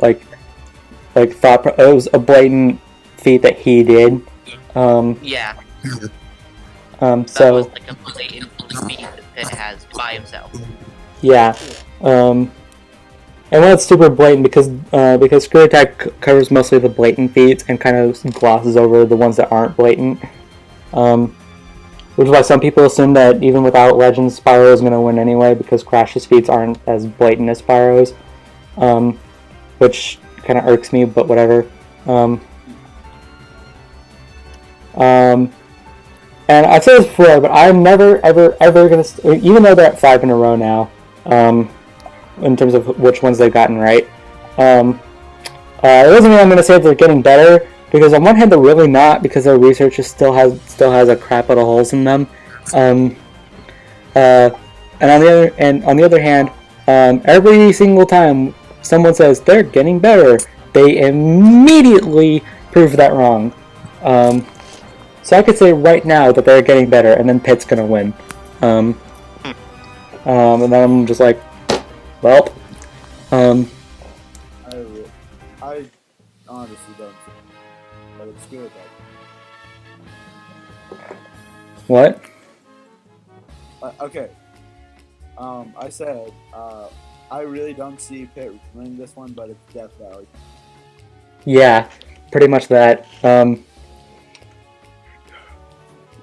thought. It was a blatant feat that he did. Yeah. So that was a blatant feat Pit has by himself. Yeah. And when it's super blatant, because Screw Attack covers mostly the blatant feats and kind of glosses over the ones that aren't blatant. Which is why some people assume that even without Legends, Spyro is going to win anyway, because Crash's feats aren't as blatant as Spyro's. Which kind of irks me, but whatever. And I've said this before, but I'm never, ever going to... Even though they're at 5 in a row now, in terms of which ones they've gotten right, it doesn't mean I'm going to say they're getting better, because on one hand they're really not, because their research still has a crap load of holes in them. And on the other hand, every single time someone says they're getting better, they immediately prove that wrong. So I could say right now that they're getting better, and then Pitt's gonna win. And then I'm just like, well, I honestly don't think, but it's good. What? Okay. I said I really don't see Pitt winning this one, but it's Death Valley. Yeah, pretty much that.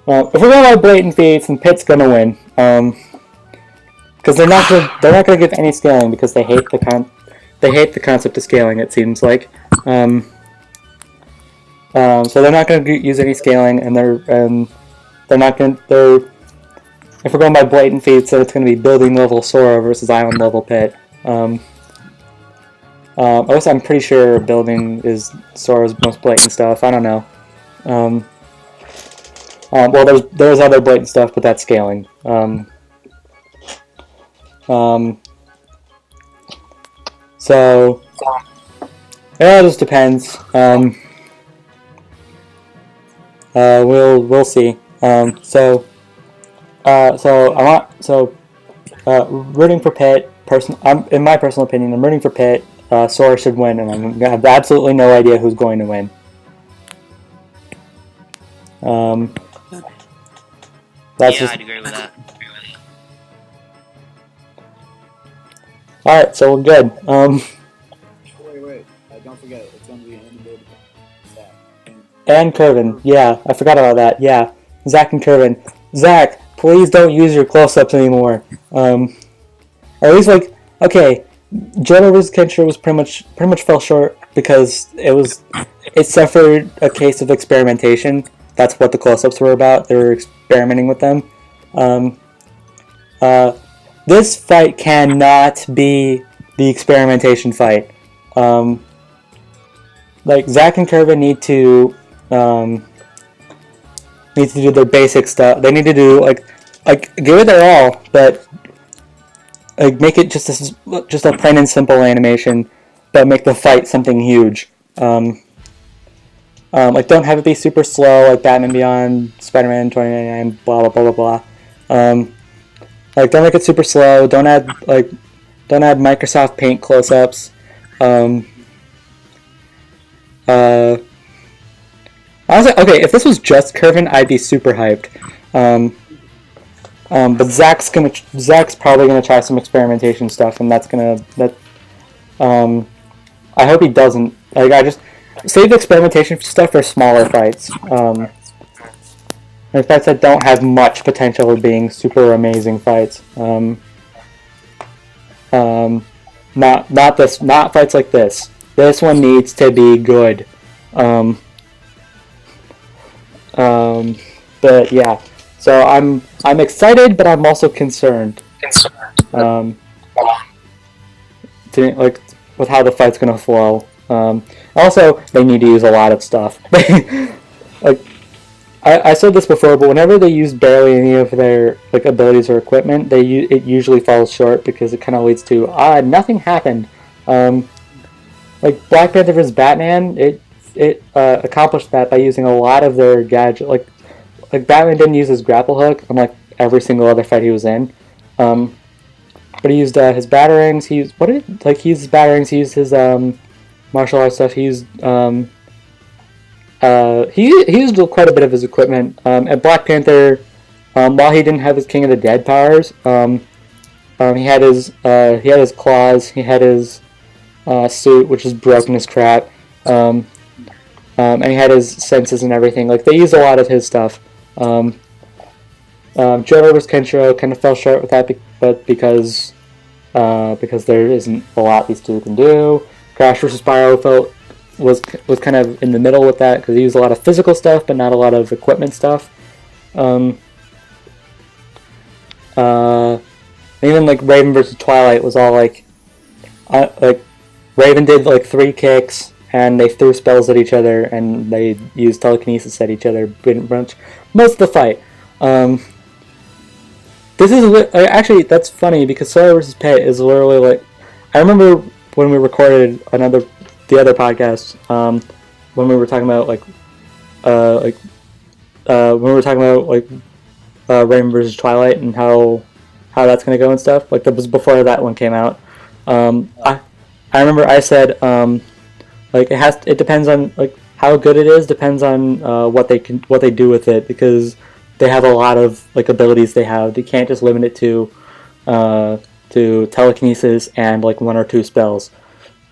If we're going by blatant feats, then Pitt's gonna win. Because they're not gonna give any scaling because they hate the concept of scaling. It seems like. So they're not gonna use any scaling, and they're not gonna. If we're going by blatant feats, then it's gonna be building level Sora versus island level Pitt. Also, I'm pretty sure building is Sora's most blatant stuff. I don't know. Well, there's other blatant stuff, but that's scaling. So it all just depends. We'll see. Rooting for Pitt. In my personal opinion, I'm rooting for Pitt. Sora should win, and I'm gonna have absolutely no idea who's going to win. I'd agree with that. Alright, so we're good. Wait. Don't forget, it's going to be animated. And Kervin. Yeah, I forgot about that. Yeah, Zach and Kervin. Zach, please don't use your close-ups anymore. Or at least, okay, Johto vs. Kentra was pretty much fell short because it suffered a case of experimentation. That's what the close-ups were about. They were experimenting with them. This fight cannot be the experimentation fight. Zach and Kervin need to do their basic stuff. They need to do give it their all, but make it just a plain and simple animation, but make the fight something huge. Don't have it be super slow like Batman Beyond, Spider-Man 2099, blah blah blah blah blah. Don't make it super slow. Don't add Microsoft Paint close-ups. Honestly, okay, if this was just Kervin, I'd be super hyped. But Zach's probably gonna try some experimentation stuff, and I hope he doesn't. I just save the experimentation stuff for smaller fights. Fights that don't have much potential of being super amazing fights. Not fights like this. This one needs to be good. But yeah, so I'm excited, but I'm also concerned. With how the fight's gonna flow. Also, they need to use a lot of stuff. I said this before, but whenever they use barely any of their abilities or equipment, it usually falls short because it kind of leads to nothing happened. Black Panther vs. Batman, it accomplished that by using a lot of their gadget. Batman didn't use his grapple hook unlike every single other fight he was in. But he used his batarangs. He used He used his batarangs. He used his martial arts stuff. He used he used quite a bit of his equipment. At Black Panther, while he didn't have his King of the Dead powers, he had his claws, he had his suit, which is broken as crap, and he had his senses and everything. Like, they used a lot of his stuff. Joe vs. Kenshiro kind of fell short with that, but because there isn't a lot these two can do. Crash vs. Spyro was kind of in the middle with that, because he used a lot of physical stuff, but not a lot of equipment stuff. Even like Raven vs. Twilight was all like Raven did like 3 kicks, and they threw spells at each other, and they used telekinesis at each other most of the fight. This is actually, that's funny, because Sora vs. Pit is literally like, I remember when we recorded the other podcast, when we were talking about Raven vs. Twilight and how that's gonna go and stuff. Like, that was before that one came out. I remember I said it depends on like how good it is, depends on what they do with it, because they have a lot of like abilities they have. They can't just limit it to telekinesis and like 1 or 2 spells.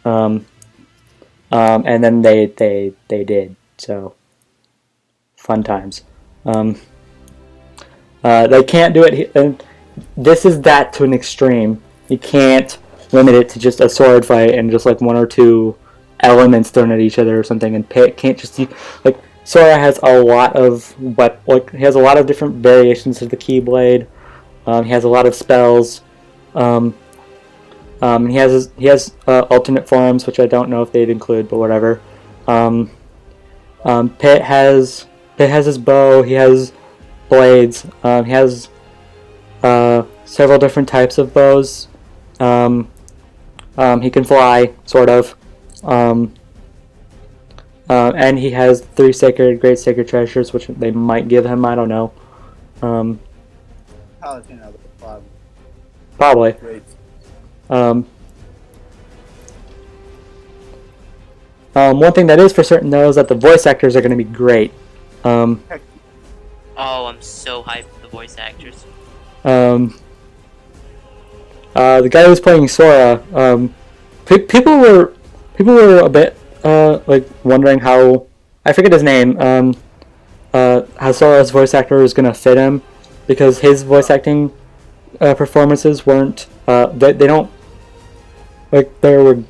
And then they did, so fun times. They can't do it, and this is that to an extreme. You can't limit it to just a sword fight and just like 1 or 2 elements thrown at each other or something, and Pit can't just like, Sora has a lot of he has a lot of different variations of the Keyblade. He has a lot of spells. He has alternate forms, which I don't know if they'd include, but whatever. Pit has his bow. He has blades. He has several different types of bows. He can fly, sort of. And he has 3 great sacred treasures, which they might give him. I don't know. Probably. Great. One thing that is for certain, though, is that the voice actors are going to be great. Oh, I'm so hyped for the voice actors. The guy who was playing Sora, people were a bit like wondering how, I forget his name, how Sora's voice actor was going to fit him, because his voice acting performances weren't they don't like they were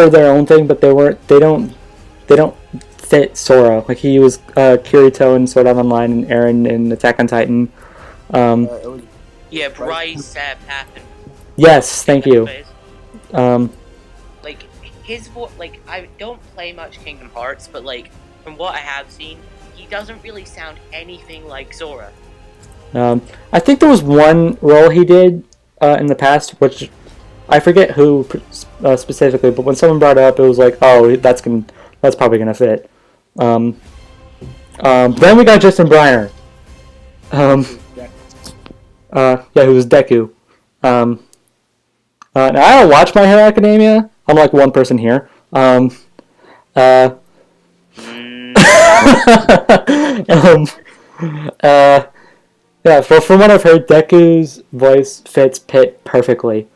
their own thing, but they don't fit Sora. Like, he was Kirito in Sword Art Online and Aaron in Attack on Titan. Yeah, Bryce Patton. Yes, thank you. Like, his voice, like, I don't play much Kingdom Hearts, but like, from what I have seen, he doesn't really sound anything like Sora. I think there was one role he did in the past, which I forget who specifically, but when someone brought it up, it was like, oh, that's probably gonna fit. Then we got Justin Briner. Who was Deku. Now, I don't watch My Hero Academia. I'm like one person here. From what I've heard, Deku's voice fits Pit perfectly.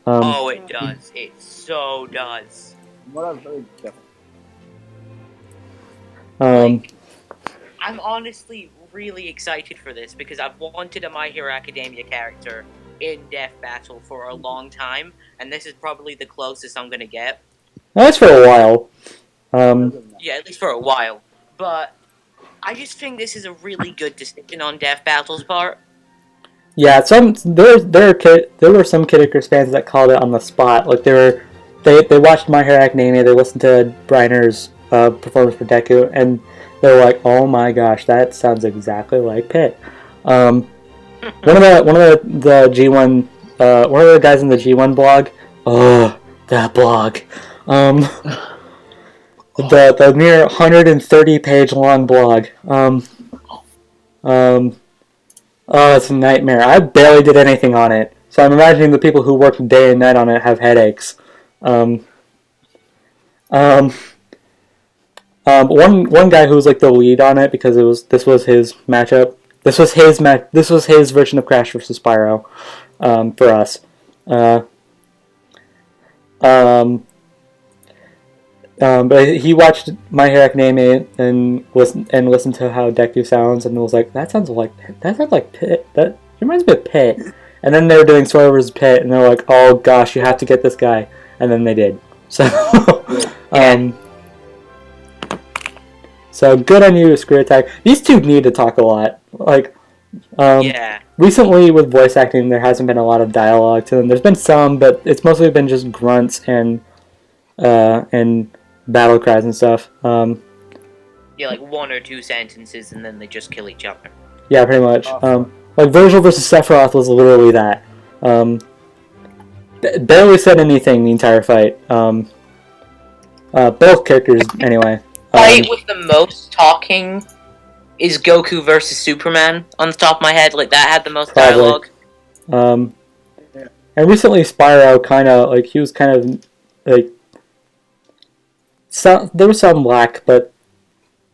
Oh, it does. It so does. What I've heard, definitely. I'm honestly really excited for this, because I've wanted a My Hero Academia character in Death Battle for a long time, and this is probably the closest I'm gonna get. That's for a while. Yeah, at least for a while. But I just think this is a really good decision on Death Battle's part. Yeah, there were some Kid Icarus fans that called it on the spot. Like, they watched My Hero Academia, they listened to Briner's performance for Deku, and they were like, "Oh my gosh, that sounds exactly like Pit." One of the G1 one of the guys in the G1 blog, that blog, the near 130-page long blog, it's a nightmare. I barely did anything on it, so I'm imagining the people who work day and night on it have headaches. One guy who was like the lead on it, because this was his matchup, This was his This was his version of Crash vs. Spyro, for us. But he watched My Hero Academia and listened to how Deku sounds and was like, that sounds like Pit. That reminds me of Pit. And then they were doing Spyro vs. Pit, and they're like, oh gosh, you have to get this guy. And then they did. So, so good on you, Screw Attack. These two need to talk a lot. Like, recently with voice acting, there hasn't been a lot of dialogue to them. There's been some, but it's mostly been just grunts and battle cries and stuff. Yeah, like 1 or 2 sentences, and then they just kill each other. Yeah, pretty much. Like Virgil versus Sephiroth was literally that. Barely said anything the entire fight. Both characters, anyway. Fight with the most talking is Goku versus Superman on the top of my head. Like, that had the most dialogue. And recently Spyro he was kind of, like, there was some lack, but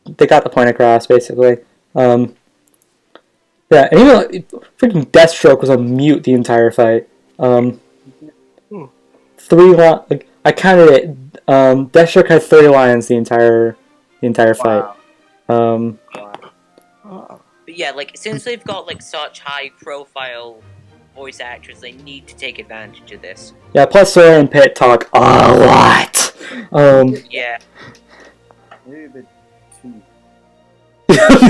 they got the point across, basically. Yeah, and even freaking Deathstroke was on mute the entire fight. 3 I counted it. Deathstroke had 30 lines the entire fight. But yeah, like, since they've got like such high profile voice actors, they need to take advantage of this. Yeah, plus Sora and Pit talk a lot. Yeah. Maybe a bit too.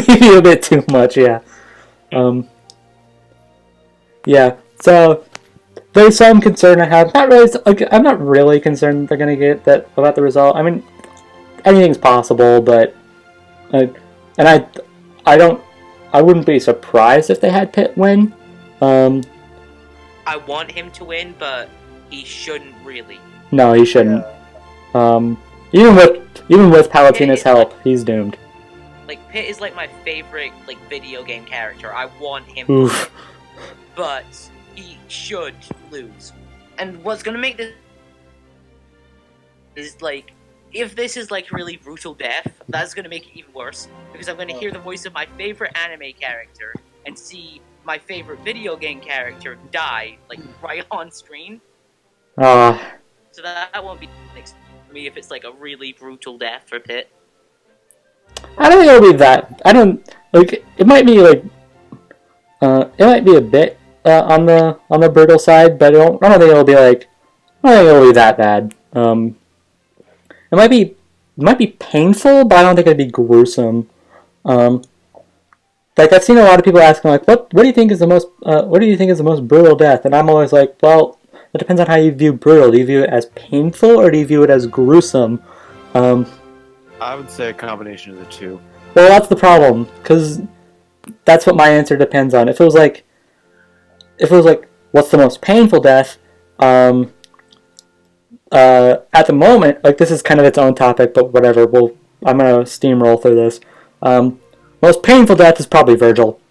Maybe a bit too much, yeah. Yeah, so there's some concern I have. Not really. I'm not really concerned they're gonna get that about the result. I mean, anything's possible, but I wouldn't be surprised if they had Pitt win. I want him to win, but he shouldn't really. No, he shouldn't. Even with Palutena's help, he's doomed. Like, Pit is like my favorite like video game character. I want him to win, but he should lose. And what's gonna make this is like, if this is like really brutal death, that's gonna make it even worse, because I'm gonna hear the voice of my favorite anime character and see my favorite video game character die like right on screen. So that won't be nice for me if it's like a really brutal death for Pit. I don't think it'll be that. I don't like. It might be like. It might be a bit on the brutal side, but I don't think it'll be like. I don't think it'll be that bad. It might be painful, but I don't think it'd be gruesome. Like, I've seen a lot of people asking, like, what do you think is the most brutal death? And I'm always like, well, it depends on how you view brutal. Do you view it as painful, or do you view it as gruesome? I would say a combination of the two. Well, that's the problem, because that's what my answer depends on. If it was like, what's the most painful death? At the moment, like, this is kind of its own topic, but whatever. I'm gonna steamroll through this. Most painful death is probably Virgil.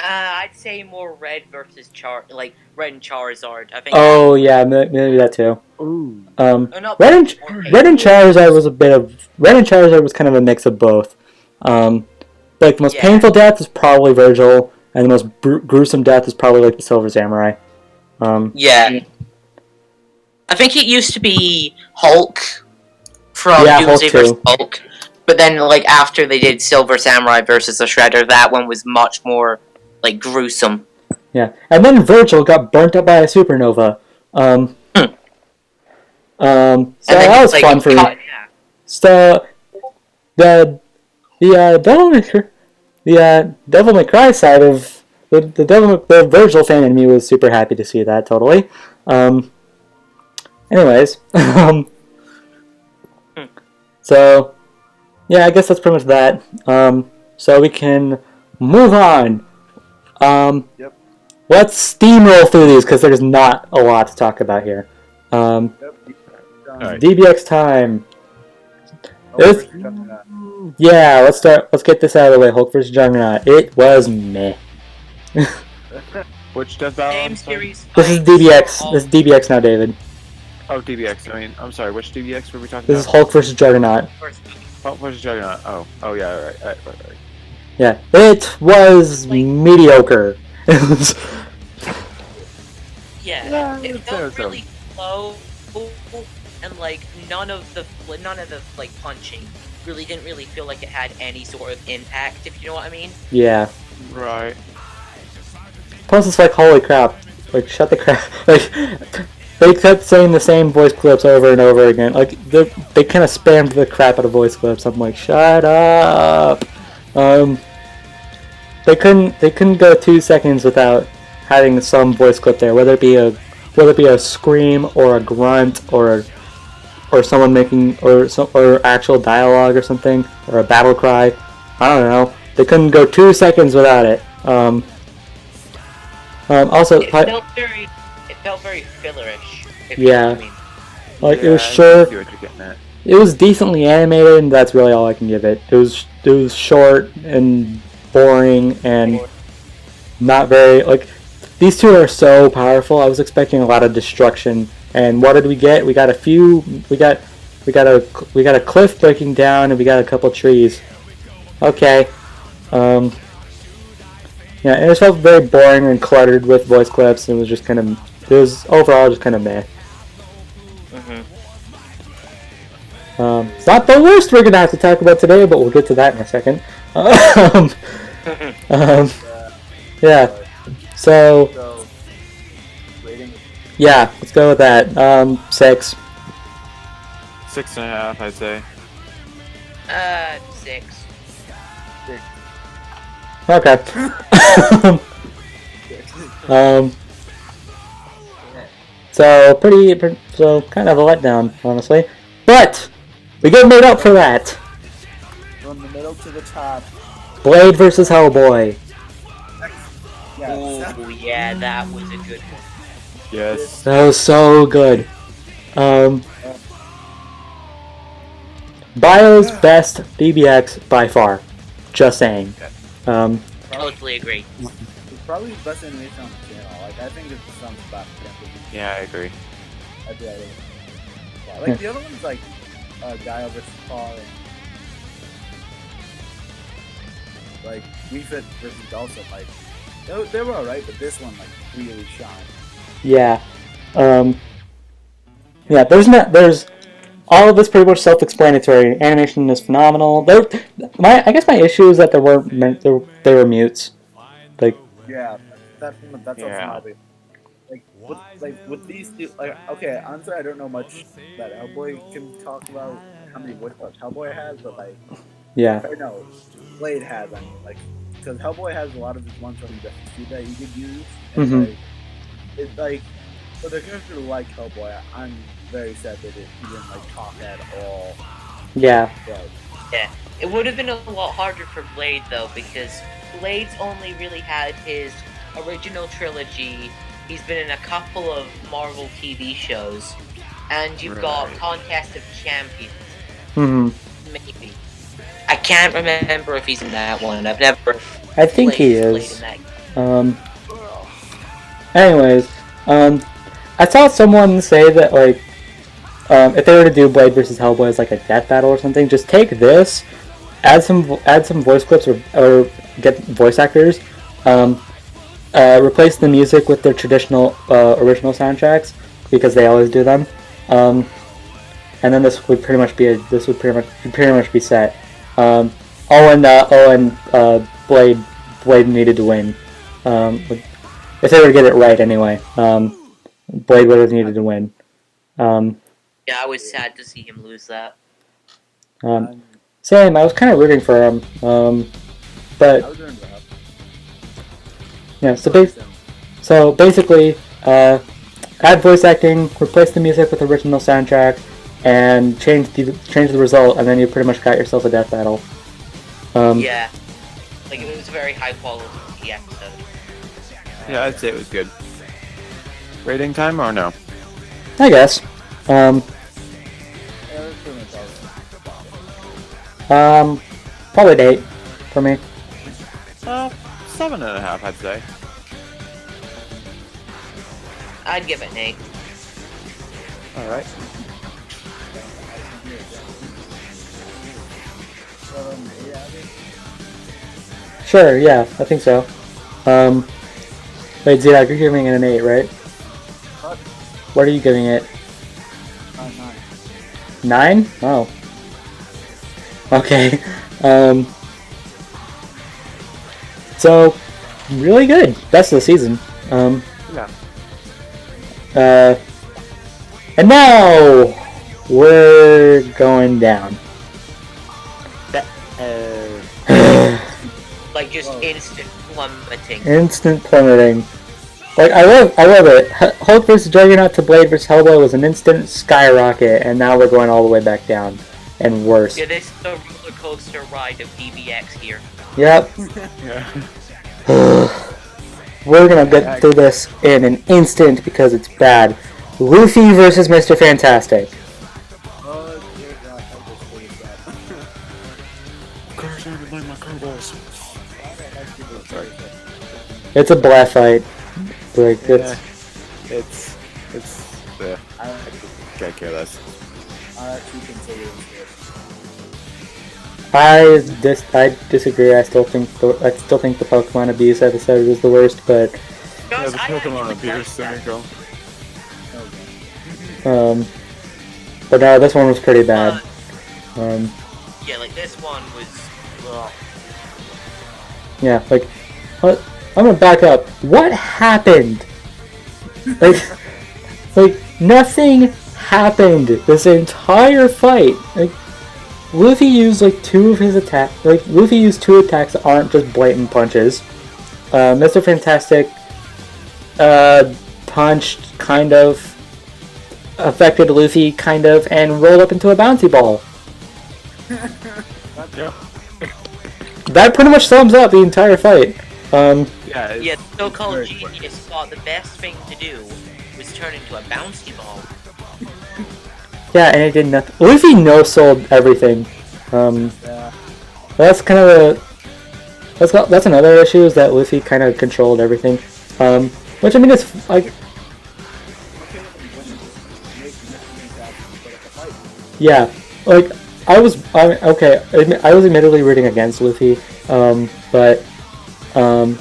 I'd say more Red versus Red and Charizard. I think. Oh yeah, maybe that too. Ooh. Red and Charizard was kind of a mix of both. Like, the most painful death is probably Virgil, and the most gruesome death is probably like the Silver Samurai. Yeah. I think it used to be Hulk from Doomsday vs. Hulk, but then like after they did Silver Samurai versus the Shredder, that one was much more like gruesome. Yeah, and then Virgil got burnt up by a supernova. So that was fun for me. So the Devil May Cry side of the Virgil fan in me was super happy to see that. Totally. Anyways, so yeah, I guess that's pretty much that. So we can move on. Yep. Let's steamroll through these because there's not a lot to talk about here. Right. DBX time. Yeah, let's start. Let's get this out of the way. Hulk vs. Juggernaut. It was meh. Which Death Battle? This is DBX. This is DBX now, David. Oh, DBX. I mean, I'm sorry. Which DBX were we talking about? This is Hulk vs. Juggernaut. Hulk vs. Juggernaut. Oh, yeah. Right. Yeah, it was mediocre. It was, Yeah, it felt so. really slow, and like none of the like punching really didn't really feel like it had any sort of impact, if you know what I mean. yeah. Right. Plus, it's like, holy crap! Like, shut the crap! Like, they kept saying the same voice clips over and over again. Like, they kind of spammed the crap out of voice clips. I'm like, shut up! They couldn't go 2 seconds without having some voice clip there, whether it be a scream or a grunt or someone making or actual dialogue or something or a battle cry. I don't know. They couldn't go 2 seconds without it. Also, It felt very fillerish. If you know yeah, what I mean. like Yeah, it was I sure. see what you're getting at. It was decently animated, and that's really all I can give it. It was short and boring and not very like. These two are so powerful. I was expecting a lot of destruction, and what did we get? We got a few. We got a cliff breaking down, and we got a couple trees. Okay. Yeah, and it felt very boring and cluttered with voice clips, and it was just kind of. It was overall just kind of meh. It's not the worst we're gonna have to talk about today, but we'll get to that in a second. Yeah. So Rating. yeah, let's go with that. 6. 6.5, I'd say. 6. Okay. So so kind of a letdown, honestly, but we get made up for that. From the middle to the top. Blade versus Hellboy. Yeah. Oh yeah, that was a good one. Yes. That was so good. Bio's best DBX by far. Just saying. Totally agree. It's probably the best animation on the channel. Like, I think it's some stuff. Yeah, I agree. Yeah, like, the other one's like Guile versus Paul and like Wii Fit versus Dulcet. Like, they were alright, but this one, like, really shined. Yeah. Yeah, there's all of this pretty much self-explanatory. Animation is phenomenal. I guess my issue is that they were mutes. Like, Yeah, that's Yeah. also with these two, like, okay, honestly, I don't know much that Hellboy can talk about how many voice clips Hellboy has, but like, yeah. or no, Blade has. I mean, like, because Hellboy has a lot of his ones from Justice League that you could use. And Mhm. it's like, for the character like Hellboy, I'm very sad that he didn't like talk at all. Yeah. But, Yeah, it would have been a lot harder for Blade though, because Blade's only really had his original trilogy. He's been in a couple of Marvel TV shows, and you've got Contest of Champions. Maybe. I can't remember if he's in that one. I've never. I think he played is. in that. Anyways, I saw someone say that, like, if they were to do Blade versus Hellboy as like a death battle or something, just take this, add some voice clips or get voice actors, replace the music with their traditional original soundtracks because they always do them, and then this would pretty much be set. Blade needed to win. If they were to get it right anyway, Blade would have needed to win. Yeah, I was sad to see him lose that. Same, I was kind of rooting for him, but I was doing that. yeah. So basically, add voice acting, replace the music with original soundtrack, and change the result, and then you pretty much got yourself a death battle. Yeah, like it was a very high quality episode. Yeah, I'd say it was good. Rating time or no? I guess. Yeah, that's pretty much all. Probably 8 for me. 7.5, I'd say. I'd give it an 8. All right. Sure, yeah, I think so. Wait, ZDogg, you're giving it an 8, right? What? What are you giving it? 9. 9? Oh. Okay. So, really good. Best of the season. Yeah. And now we're going down. Like just instant plummeting. Instant plummeting. Like I love it. Hulk vs. Juggernaut to Blade vs. Hellboy was an instant skyrocket, and now we're going all the way back down, and worse. Yeah, this is the roller coaster ride of DBX here. Yep. Yeah. We're gonna get through this in an instant because it's bad. Luffy versus Mr. Fantastic. Oh dear God, I just finished that. Cars are like my Kerbals. Sorry. It's a blah fight. Like Yeah. It's I can't care less. actually consider it I disagree. I still think the Pokemon abuse episode was the worst, but Yeah, the I Pokemon actually abuse. like There you that. go. but no, this one was pretty bad. Yeah, like this one was. Well, Yeah, like I'm gonna back up. What happened? like nothing happened this entire fight. Like Luffy used like 2 of his attacks. Like Luffy used 2 attacks that aren't just blatant punches. Mr. Fantastic punched, kind of affected Luffy, kind of, and rolled up into a bouncy ball. Yeah. That pretty much sums up the entire fight. Yeah. It's, yeah, so-called very genius thought the best thing to do was turn into a bouncy ball. Yeah, and it did nothing. Luffy no-sold everything. Yeah. That's kind of that's another issue, is that Luffy kind of controlled everything. Which I mean is like, yeah, like I was admittedly rooting against Luffy, but I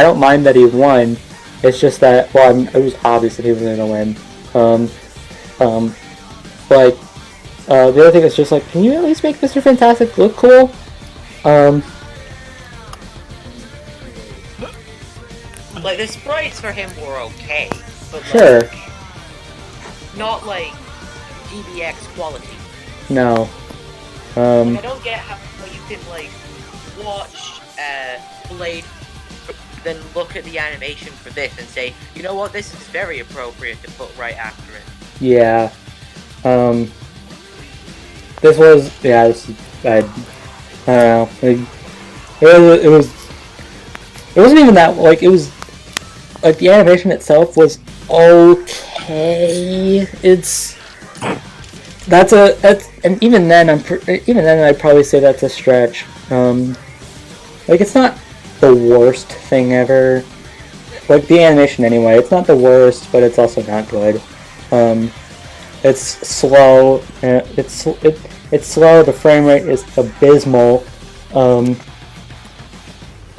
don't mind that he won. It's just that it was obvious that he was going to win. The other thing is just like, can you at least make Mr. Fantastic look cool? Like, the sprites for him were okay, but like, Sure. not like DBX quality. No. Like, I don't get how you can like watch Blade, then look at the animation for this and say, you know what, this is very appropriate to put right after it. Yeah. This was, I don't know. Like, it wasn't even that, like, it was, like, the animation itself was okay. And even then I'd probably say that's a stretch. Like, it's not the worst thing ever. Like, the animation anyway, it's not the worst, but it's also not good. It's slow. It's slow. The frame rate is abysmal. And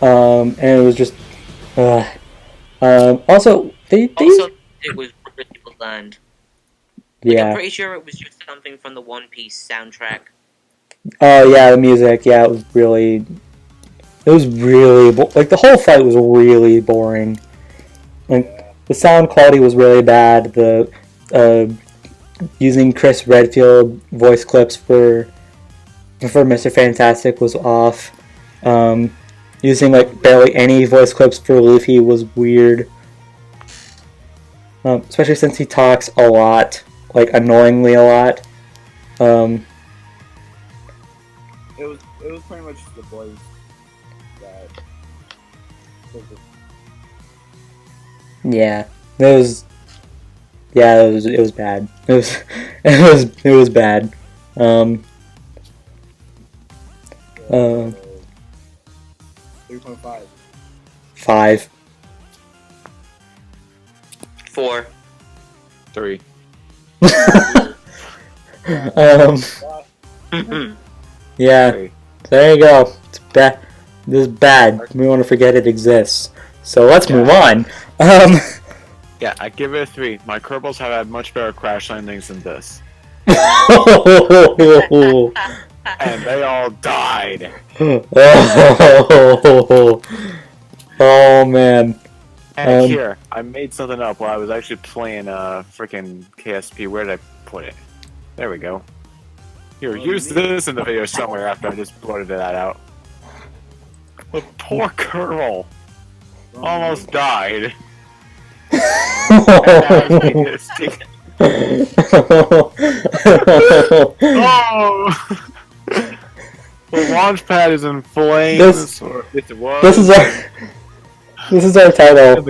it was just. Also, Also, it was really bland. Like, yeah. I'm pretty sure it was just something from the One Piece soundtrack. Oh yeah, the music. Yeah, it was really. Like, the whole fight was really boring. Like, the sound quality was really bad. The using Chris Redfield voice clips for Mr. Fantastic was off. Using like barely any voice clips for Luffy was weird. Especially since he talks a lot, like annoyingly a lot. It was pretty much the boys that. Yeah, it was bad. It was bad. 3.5. 5. 4. 3. Yeah. Three. So there you go. It's This is bad. We want to forget it exists. So let's move on. Yeah, I give it a 3. My Kerbals have had much better crash landings than this. And they all died. Oh man. And here, I made something up while I was actually playing freaking KSP. Where did I put it? There we go. Here, use this in the video somewhere after I just blurted that out. The poor Kerbal almost died. Oh! The launch pad is in flames. This is our title.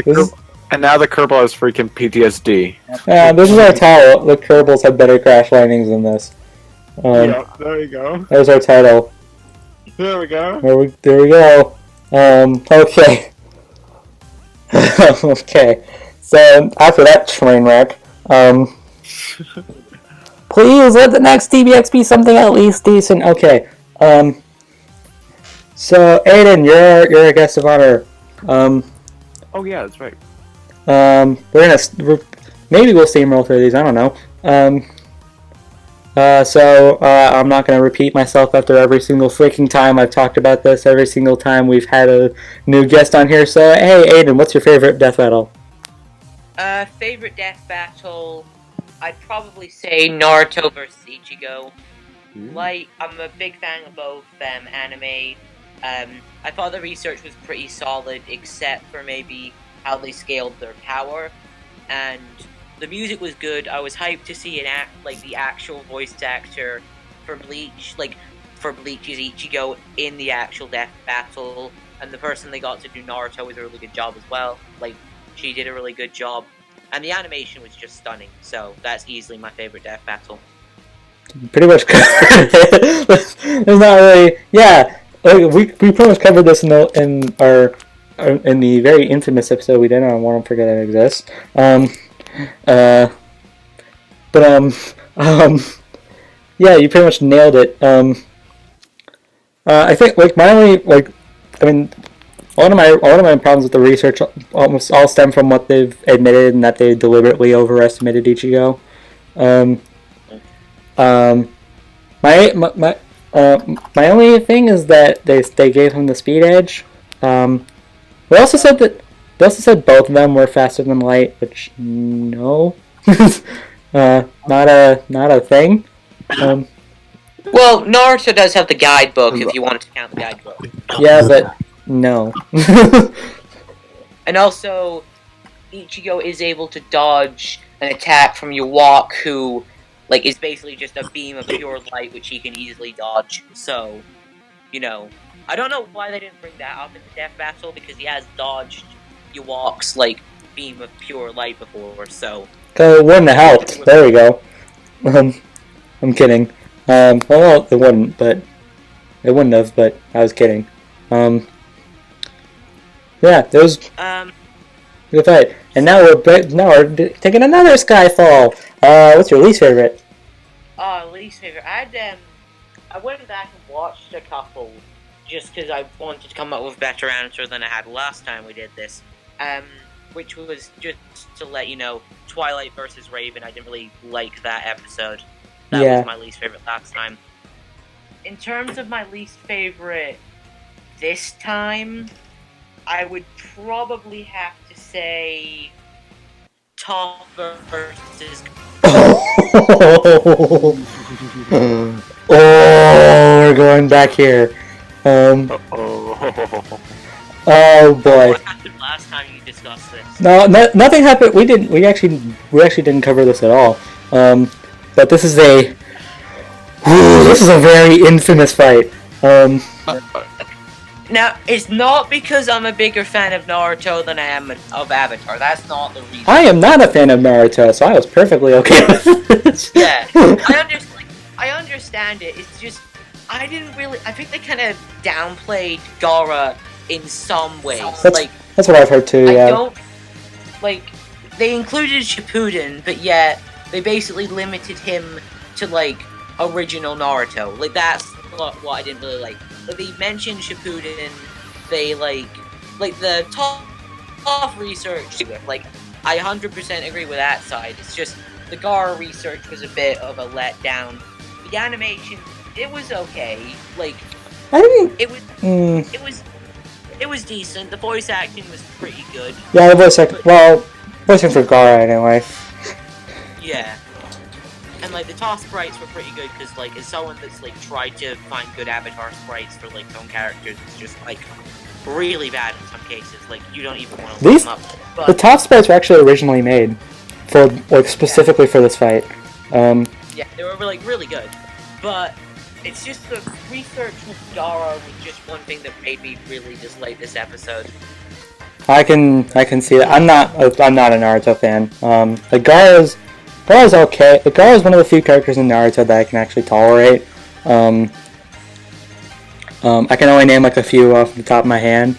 And now the Kerbal has freaking PTSD. Yeah, this is our title. The Kerbals have better crash landings than this. Yep, there we go. There's our title. There we go. There we go. Okay. Okay. So after that train wreck, please let the next TBX be something at least decent. Okay. So Aiden, you're a guest of honor. Oh yeah, that's right. Maybe we'll steamroll through these. I don't know. So I'm not going to repeat myself after every single freaking time I've talked about this. Every single time we've had a new guest on here. So hey, Aiden, what's your favorite death battle? Favorite death battle? I'd probably say Naruto versus Ichigo. Like, I'm a big fan of both anime. I thought the research was pretty solid, except for maybe how they scaled their power, and the music was good. I was hyped to see the actual voice actor for Bleach, for Bleach's Ichigo in the actual death battle, and the person they got to do Naruto was a really good job as well. She did a really good job, and the animation was just stunning. So that's easily my favorite death battle. Pretty much covered it. There's not really, yeah. We pretty much covered this in the very infamous episode we did on Won't Forget It Exists. Yeah, you pretty much nailed it. I think my only a lot of my problems with the research almost all stem from what they've admitted, and that they deliberately overestimated Ichigo. My only thing is that they gave him the speed edge. They also said both of them were faster than light, which no, not a thing. Well, Naruto does have the guidebook if you wanted to count the guidebook. Yeah, but no. And also, Ichigo is able to dodge an attack from Yawak, who is basically just a beam of pure light, which he can easily dodge. So, I don't know why they didn't bring that up in the death battle, because he has dodged Yawak's, beam of pure light before, so... Cause it wouldn't have helped. There we go. I'm kidding. Well, it wouldn't, but... It wouldn't have, but I was kidding. Yeah, there was... Good fight. And now we're taking another Skyfall. What's your least favorite? Least favorite. I went back and watched a couple, just because I wanted to come up with a better answer than I had last time we did this. Which was just to let you know, Twilight versus Raven. I didn't really like that episode. That was my least favorite last time. In terms of my least favorite this time, I would probably have to say Top versus... Oh, we're going back here. Oh boy. What happened last time you discussed this? No, nothing happened. We actually didn't cover this at all. But this is a very infamous fight. Now, it's not because I'm a bigger fan of Naruto than I am of Avatar. That's not the reason. I am not a fan of Naruto, so I was perfectly okay with it. Yeah, I understand it. It's just, I think they kind of downplayed Gaara in some ways. That's what I've heard too, yeah. They included Shippuden, but yet they basically limited him to, original Naruto. That's what I didn't really like. They mentioned Shippuden they like the top research. Like, I 100% agree with that side. It's just the Gara research was a bit of a letdown. The animation, it was okay. Like, I didn't. It was decent. The voice acting was pretty good. Yeah, the voice acting. Well, voicing for Gara anyway. Yeah. And, like, the Toss sprites were pretty good, because, like, as someone that's, like, tried to find good avatar sprites for, like, some characters, it's just, like, really bad in some cases. Like, you don't even want to look them up. But the Toss sprites were actually originally made for, like, specifically for this fight. Yeah, they were, like, really good. But it's just the research with Gara was just one thing that made me really dislike this episode. I can see that. I'm not a Naruto fan. Like, Gara's okay. Like, Gara's one of the few characters in Naruto that I can actually tolerate. I can only name like a few off the top of my hand.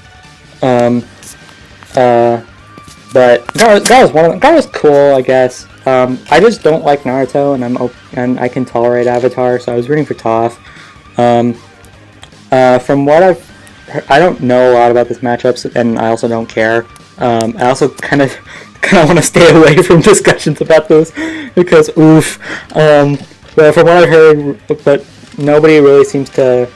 But Gara's cool, I guess. I just don't like Naruto, and I can tolerate Avatar, so I was rooting for Toph. From what I don't know a lot about this matchup, and I also don't care. I also kind of want to stay away from discussions about this because oof. But from what I heard, but nobody really seems to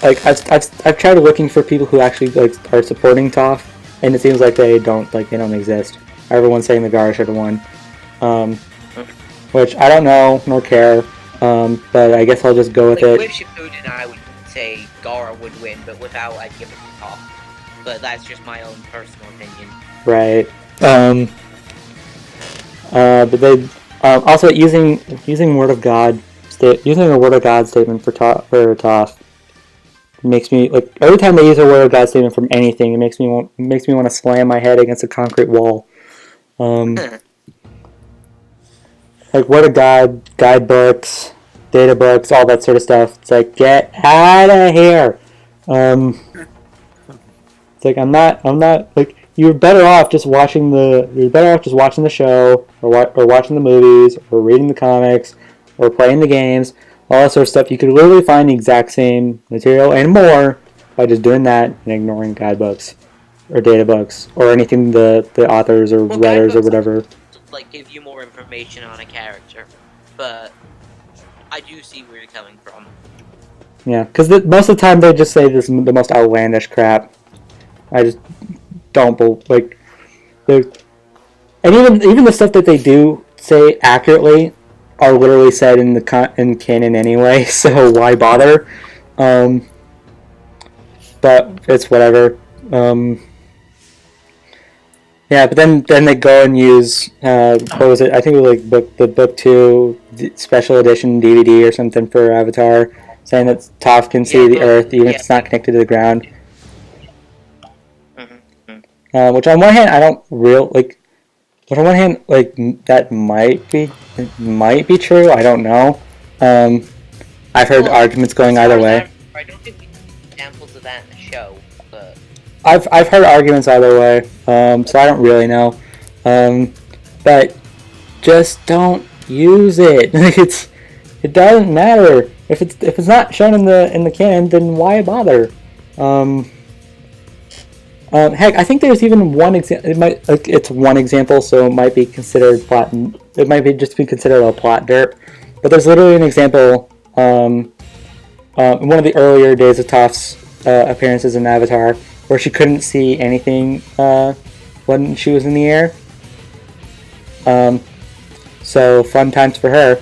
like. I've tried looking for people who actually like are supporting Toph, and it seems like they don't exist. Everyone's saying the Gara should have won, which I don't know nor care. But I guess I'll just go with it. With Shippuden, I would say Gara would win, but without, I'd give it to Toph. But that's just my own personal opinion. Right. But they also using Word of God using a Word of God statement for Toph makes me like every time they use a Word of God statement from anything, it makes me want to slam my head against a concrete wall. Like Word of God, guidebooks, data books, all that sort of stuff. It's like, get out of here. It's like I'm not like you're better off just watching the show or watching the movies or reading the comics or playing the games, all that sort of stuff. You could literally find the exact same material and more by just doing that and ignoring guidebooks or data books or anything the authors or writers or whatever like give you more information on a character, but I do see where you're coming from. Yeah, because most of the time they just say the most outlandish crap. I just don't like. And even the stuff that they do say accurately are literally said in canon anyway. So why bother? But it's whatever. Yeah, but then they go and use what was it? I think it was like book 2 special edition DVD or something for Avatar, saying that Toph can see the Earth even if it's not connected to the ground. Which on one hand I don't like. But on one hand, like that might be true. I don't know. I've heard arguments going either way. I don't think we have examples of that in the show, but I've heard arguments either way. So I don't really know. But just don't use it. It doesn't matter if it's not shown in the canon. Then why bother? Heck, I think there's even one example. It's one example, so it might be considered plot. It might be just be considered a plot derp. But there's literally an example. In one of the earlier days of Toph's appearances in Avatar, where she couldn't see anything when she was in the air. So fun times for her.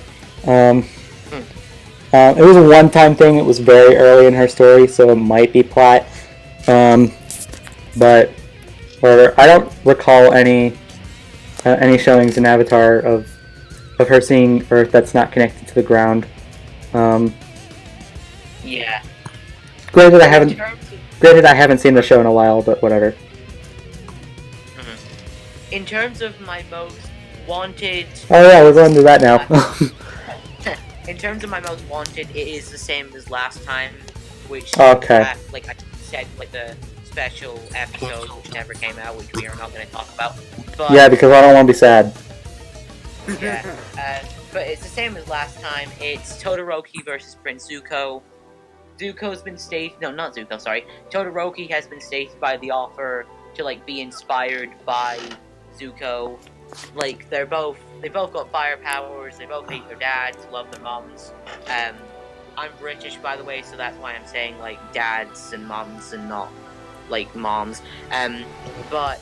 It was a one-time thing. It was very early in her story, so it might be plot. But I don't recall any showings in Avatar of her seeing Earth that's not connected to the ground. Yeah. Granted, I haven't seen the show in a while, but whatever. In terms of my most wanted... Oh yeah, we're going to that now. In terms of my most wanted, it is the same as last time, which... Okay. Like I said, like the special episode which never came out, which we are not going to talk about. But, yeah, because I don't want to be sad. Yeah, but it's the same as last time. It's Todoroki versus Prince Zuko. Zuko's been stated. No, not Zuko. Sorry, Todoroki has been stated by the author to like be inspired by Zuko. Like they both got fire powers. They both hate their dads, love their moms. I'm British, by the way, so that's why I'm saying like dads and moms and not like moms. But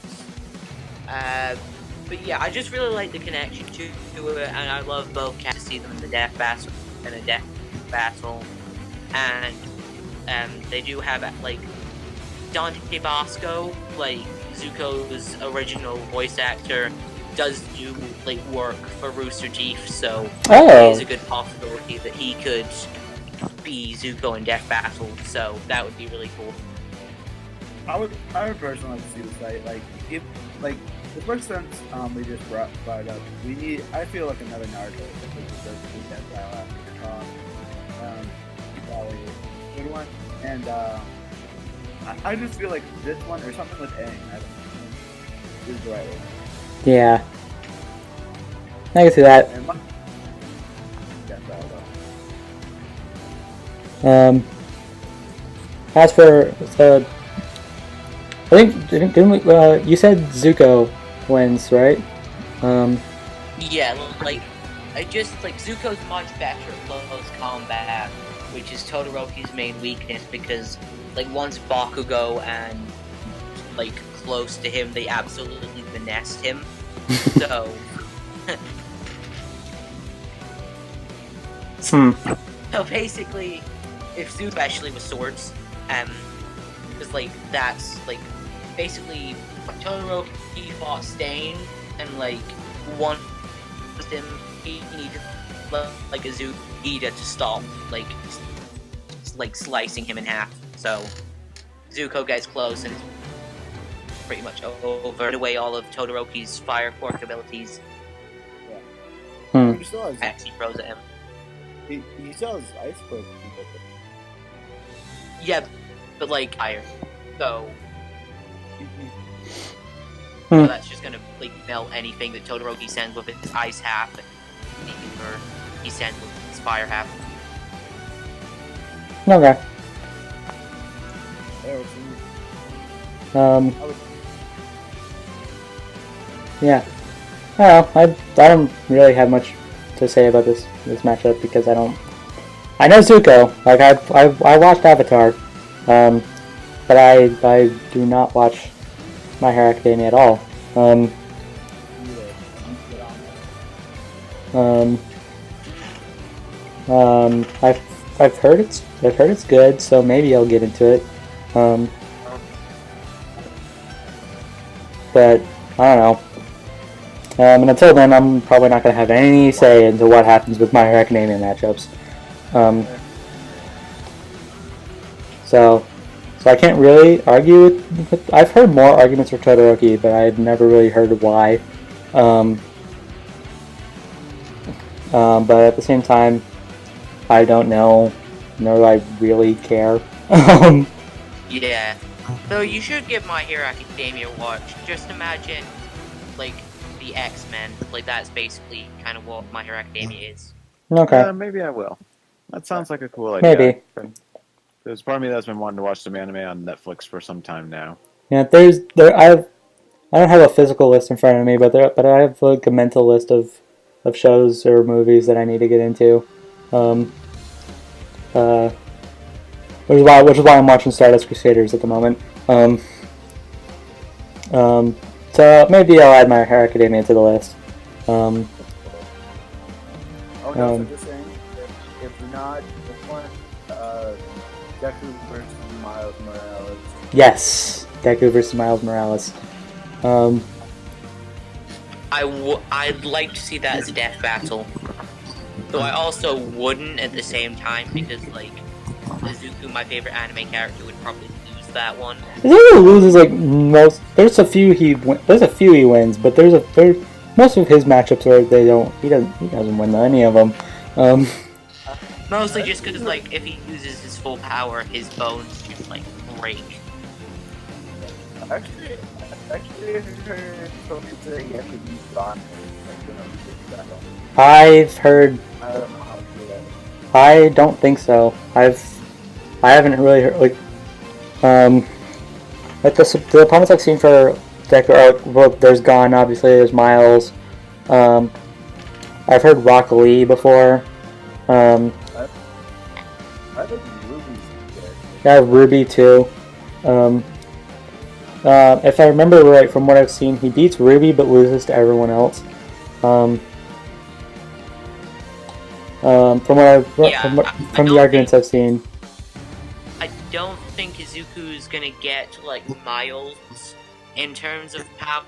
yeah, I just really like the connection to it, and I love both cats. See them in the death battle, and they do have like Dante Bosco, like Zuko's original voice actor, does do like work for Rooster Teeth, so there's a good possibility that he could be Zuko in Death Battle. So that would be really cool. I would personally like to see the site. Like, if like the first sense we just brought it up. We need. I feel like another Naruto that deserves to be Death Battle after probably a good one. And I just feel like this one or something with Aang, I don't know, is the right one. Yeah. I can see that. As for I think didn't we, you said Zuko wins, right? Yeah, like I just like Zuko's much better at close combat, which is Todoroki's main weakness, because like once Bakugo and like close to him, they absolutely finessed him. So so basically, if Zuko, especially with swords, because like that's like basically Todoroki fought Stain and like one him, he needed like a Zuko to stop like slicing him in half. So Zuko gets close and pretty much over away all of Todoroki's fire quirk abilities. Yeah. He still has, actually throws at him. He still has ice quirk. Yeah, but like higher. So so that's just gonna like melt anything that Todoroki sends with his ice half, and or he sends with his fire half. Okay. Yeah. I don't really have much to say about this matchup, because I know Zuko. Like I watched Avatar, but I do not watch My Hero Academia at all. I've heard it's good, so maybe I'll get into it. But I don't know. And until then, I'm probably not going to have any say into what happens with My Hero Academia matchups. So I can't really argue with. I've heard more arguments for Todoroki, but I've never really heard why. But at the same time, I don't know, nor do I really care. Yeah. So you should give My Hero Academia a watch. Just imagine, like, the X-Men. Like, that's basically kind of what My Hero Academia is. Okay. Maybe I will. That sounds like a cool idea. Maybe. There's part of me that's been wanting to watch some anime on Netflix for some time now. Yeah, I don't have a physical list in front of me, but I have like a mental list of shows or movies that I need to get into. Which is why I'm watching Stardust Crusaders at the moment. So maybe I'll add My Hero Academia to the list. So just saying, if not this one, Deku versus Miles Morales. Yes, Deku versus Miles Morales. I'd like to see that as a death battle. Though I also wouldn't at the same time, because like Izuku, my favorite anime character, would probably lose that one. Izuku loses like most. There's a few he wins, but there's most of his matchups where he doesn't win any of them. Mostly just because like if he uses his full power, his bones just like break. Actually, I've heard. I don't think so. I haven't really heard, like the opponents I've seen for Deku are, well, there's Gon, obviously, there's Miles. I've heard Rock Lee before. I think Ruby's good. I have Ruby too. If I remember right from what I've seen, he beats Ruby but loses to everyone else. From the arguments I've seen. I don't think Izuku's gonna get like Miles in terms of power.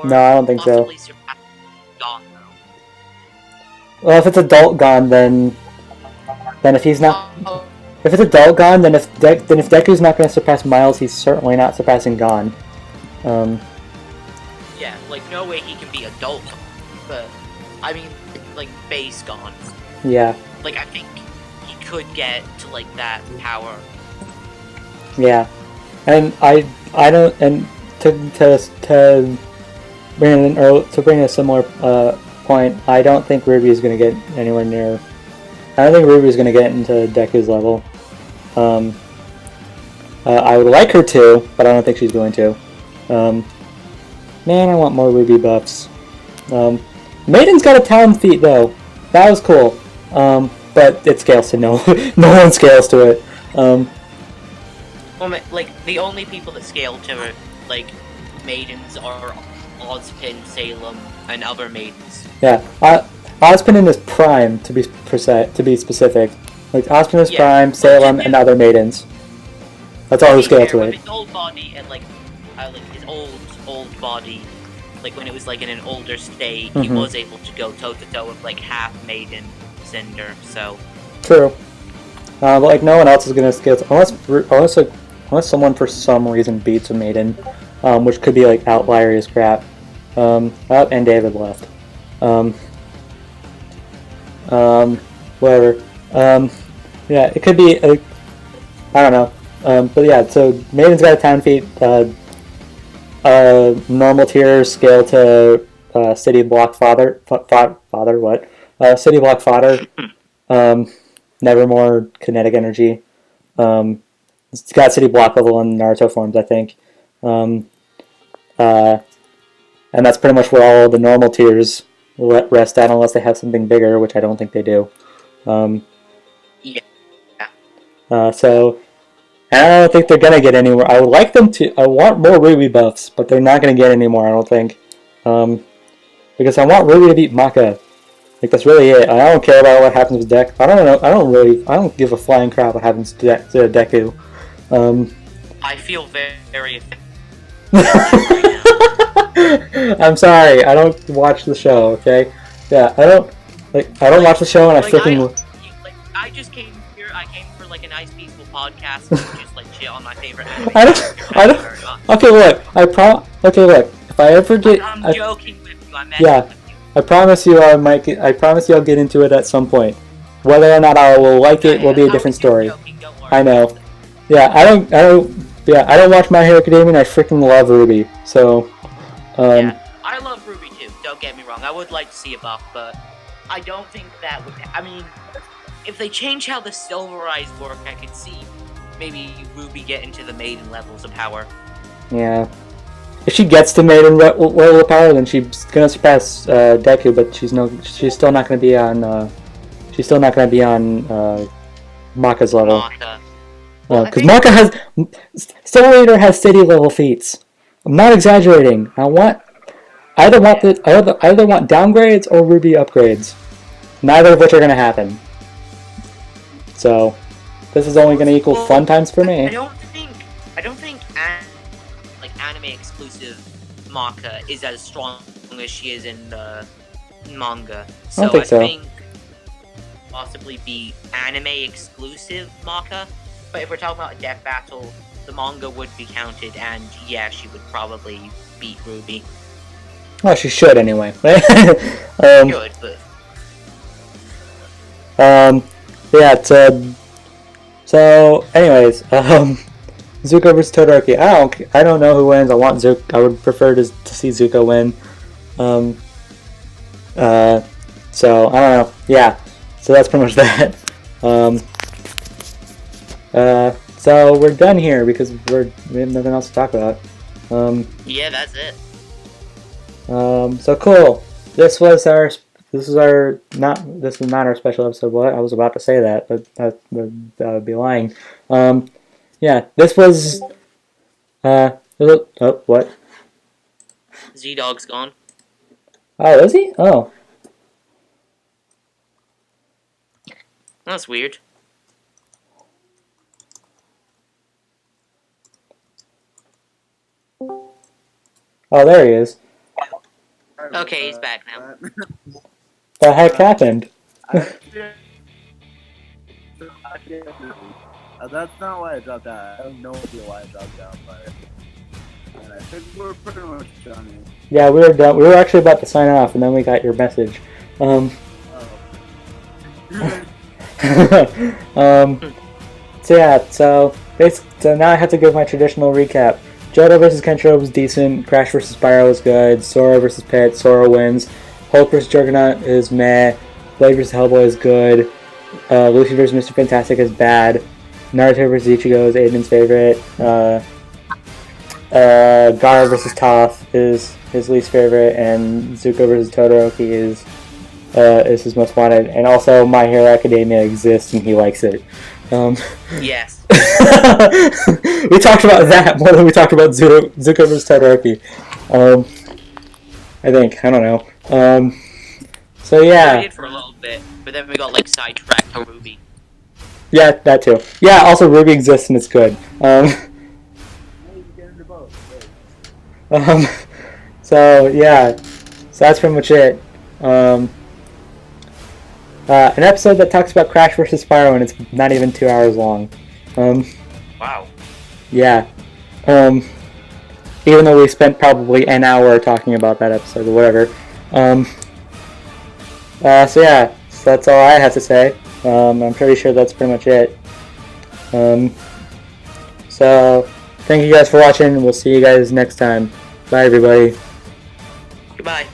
No, I don't think so. Possibly surpass Gon, though. Well, if it's adult Gon, then if he's not, if it's adult Gon, then if Deku's not going to surpass Miles, he's certainly not surpassing Gon. Yeah, like no way he can be adult, but I mean, like base Gon. Yeah. Like I think he could get to like that power. Yeah, and I don't, and to bring a similar point, I don't think Ruby is going to get anywhere near. I don't think Ruby is going to get into Deku's level. I would like her to, but I don't think she's going to. Man, I want more Ruby buffs. Maiden's got a talent feat though. That was cool. But it scales to no one scales to it. Well, like the only people that scale to like maidens are Ozpin, Salem, and other maidens. Yeah, Ozpin in his prime, to be specific. Like Ozpin is prime, Salem, and other maidens. That's all who scale to it. His old body and like his old body, like when it was like in an older state, he was able to go toe to toe with like half maiden Cinder. So true. But like no one else is gonna scale to, unless someone for some reason beats a maiden, which could be like outlier as crap. And David left. Whatever. Yeah, it could be. I don't know. But yeah, so Maiden's got a talent feat. Normal tier scale to City Block Father. City Block Fodder. Nevermore kinetic energy. It's got City Block level in Naruto forms, I think. And that's pretty much where all the normal tiers rest at, unless they have something bigger, which I don't think they do. So, and I don't think they're gonna get anywhere. I would like them to. I want more Ruby buffs, but they're not gonna get any more. I don't think, because I want Ruby to beat Maka. Like that's really it. I don't care about what happens with Deku. I don't know. I don't give a flying crap what happens to Deku. I feel very I'm sorry. I don't watch the show. Okay. Yeah. I don't watch the show, and I freaking. I just came here. I came for like a nice peaceful podcast and just like chill on my favorite anime. I don't. Okay, look. Okay, look. If I ever get. I'm joking with you. I'm yeah. with you. I promise you, I promise you, I'll get into it at some point. Whether or not I will like it will be a different story. I know. Yeah, I don't watch My Hero Academia, and I freaking love Ruby. So. Yeah, I love Ruby too. Don't get me wrong. I would like to see a buff, but I don't think that would. I mean, if they change how the Silver Eyes work, I could see maybe Ruby get into the maiden levels of power. Yeah. If she gets to maiden level of power, then she's gonna surpass Deku, but she's still not gonna be on. She's still not gonna be on Maka's level. Because Maka has Soul Eater has city level feats. I'm not exaggerating. I either want downgrades or Ruby upgrades. Neither of which are gonna happen. So this is only gonna equal fun times for me. I don't think anime exclusive Maka is as strong as she is in the manga. So I think possibly be anime exclusive Maka. But if we're talking about a death battle, the manga would be counted, and yeah, she would probably beat Ruby. Well, she should anyway. Should, but yeah. So anyways, Zuko versus Todoroki. I don't know who wins. I want Zuko. I would prefer to see Zuko win. So I don't know. Yeah. So that's pretty much that. So we're done here because we have nothing else to talk about. Yeah, that's it. So cool. This was not our special episode. What I was about to say that, but that would be lying. Yeah, this was. Oh, what? ZDogg's gone. Oh, is he? Oh. That's weird. Oh, there he is. Okay, he's back now. The heck happened? That's not why I dropped out. I have no idea why I dropped out, but and I think we're pretty much done. Yeah, we were done. We were actually about to sign off, and then we got your message. Oh. So yeah, so now I have to give my traditional recap. Johto vs. Kenshiro was decent. Crash vs. Spyro was good. Sora vs. Pit, Sora wins. Hulk vs. Juggernaut is meh. Blade vs. Hellboy is good. Lucy vs. Mr. Fantastic is bad. Naruto vs. Ichigo is Aiden's favorite. Gara vs. Toph is his least favorite, and Zuko vs. Todoroki is his most wanted. And also, My Hero Academia exists, and he likes it. Yes. We talked about that more than we talked about Zuko vs. Todoroki. I think. I don't know. So yeah. We did for a little bit, but then we got like sidetracked to Ruby. Yeah, that too. Yeah, also Ruby exists and it's good. So yeah. So that's pretty much it. An episode that talks about Crash vs. Spyro and it's not even 2 hours long. Wow. Yeah. Even though we spent probably an hour talking about that episode or whatever. So yeah, so that's all I have to say. I'm pretty sure that's pretty much it. So thank you guys for watching. We'll see you guys next time. Bye everybody. Goodbye.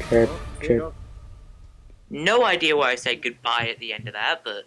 Chirp, chirp. No idea why I said goodbye at the end of that, but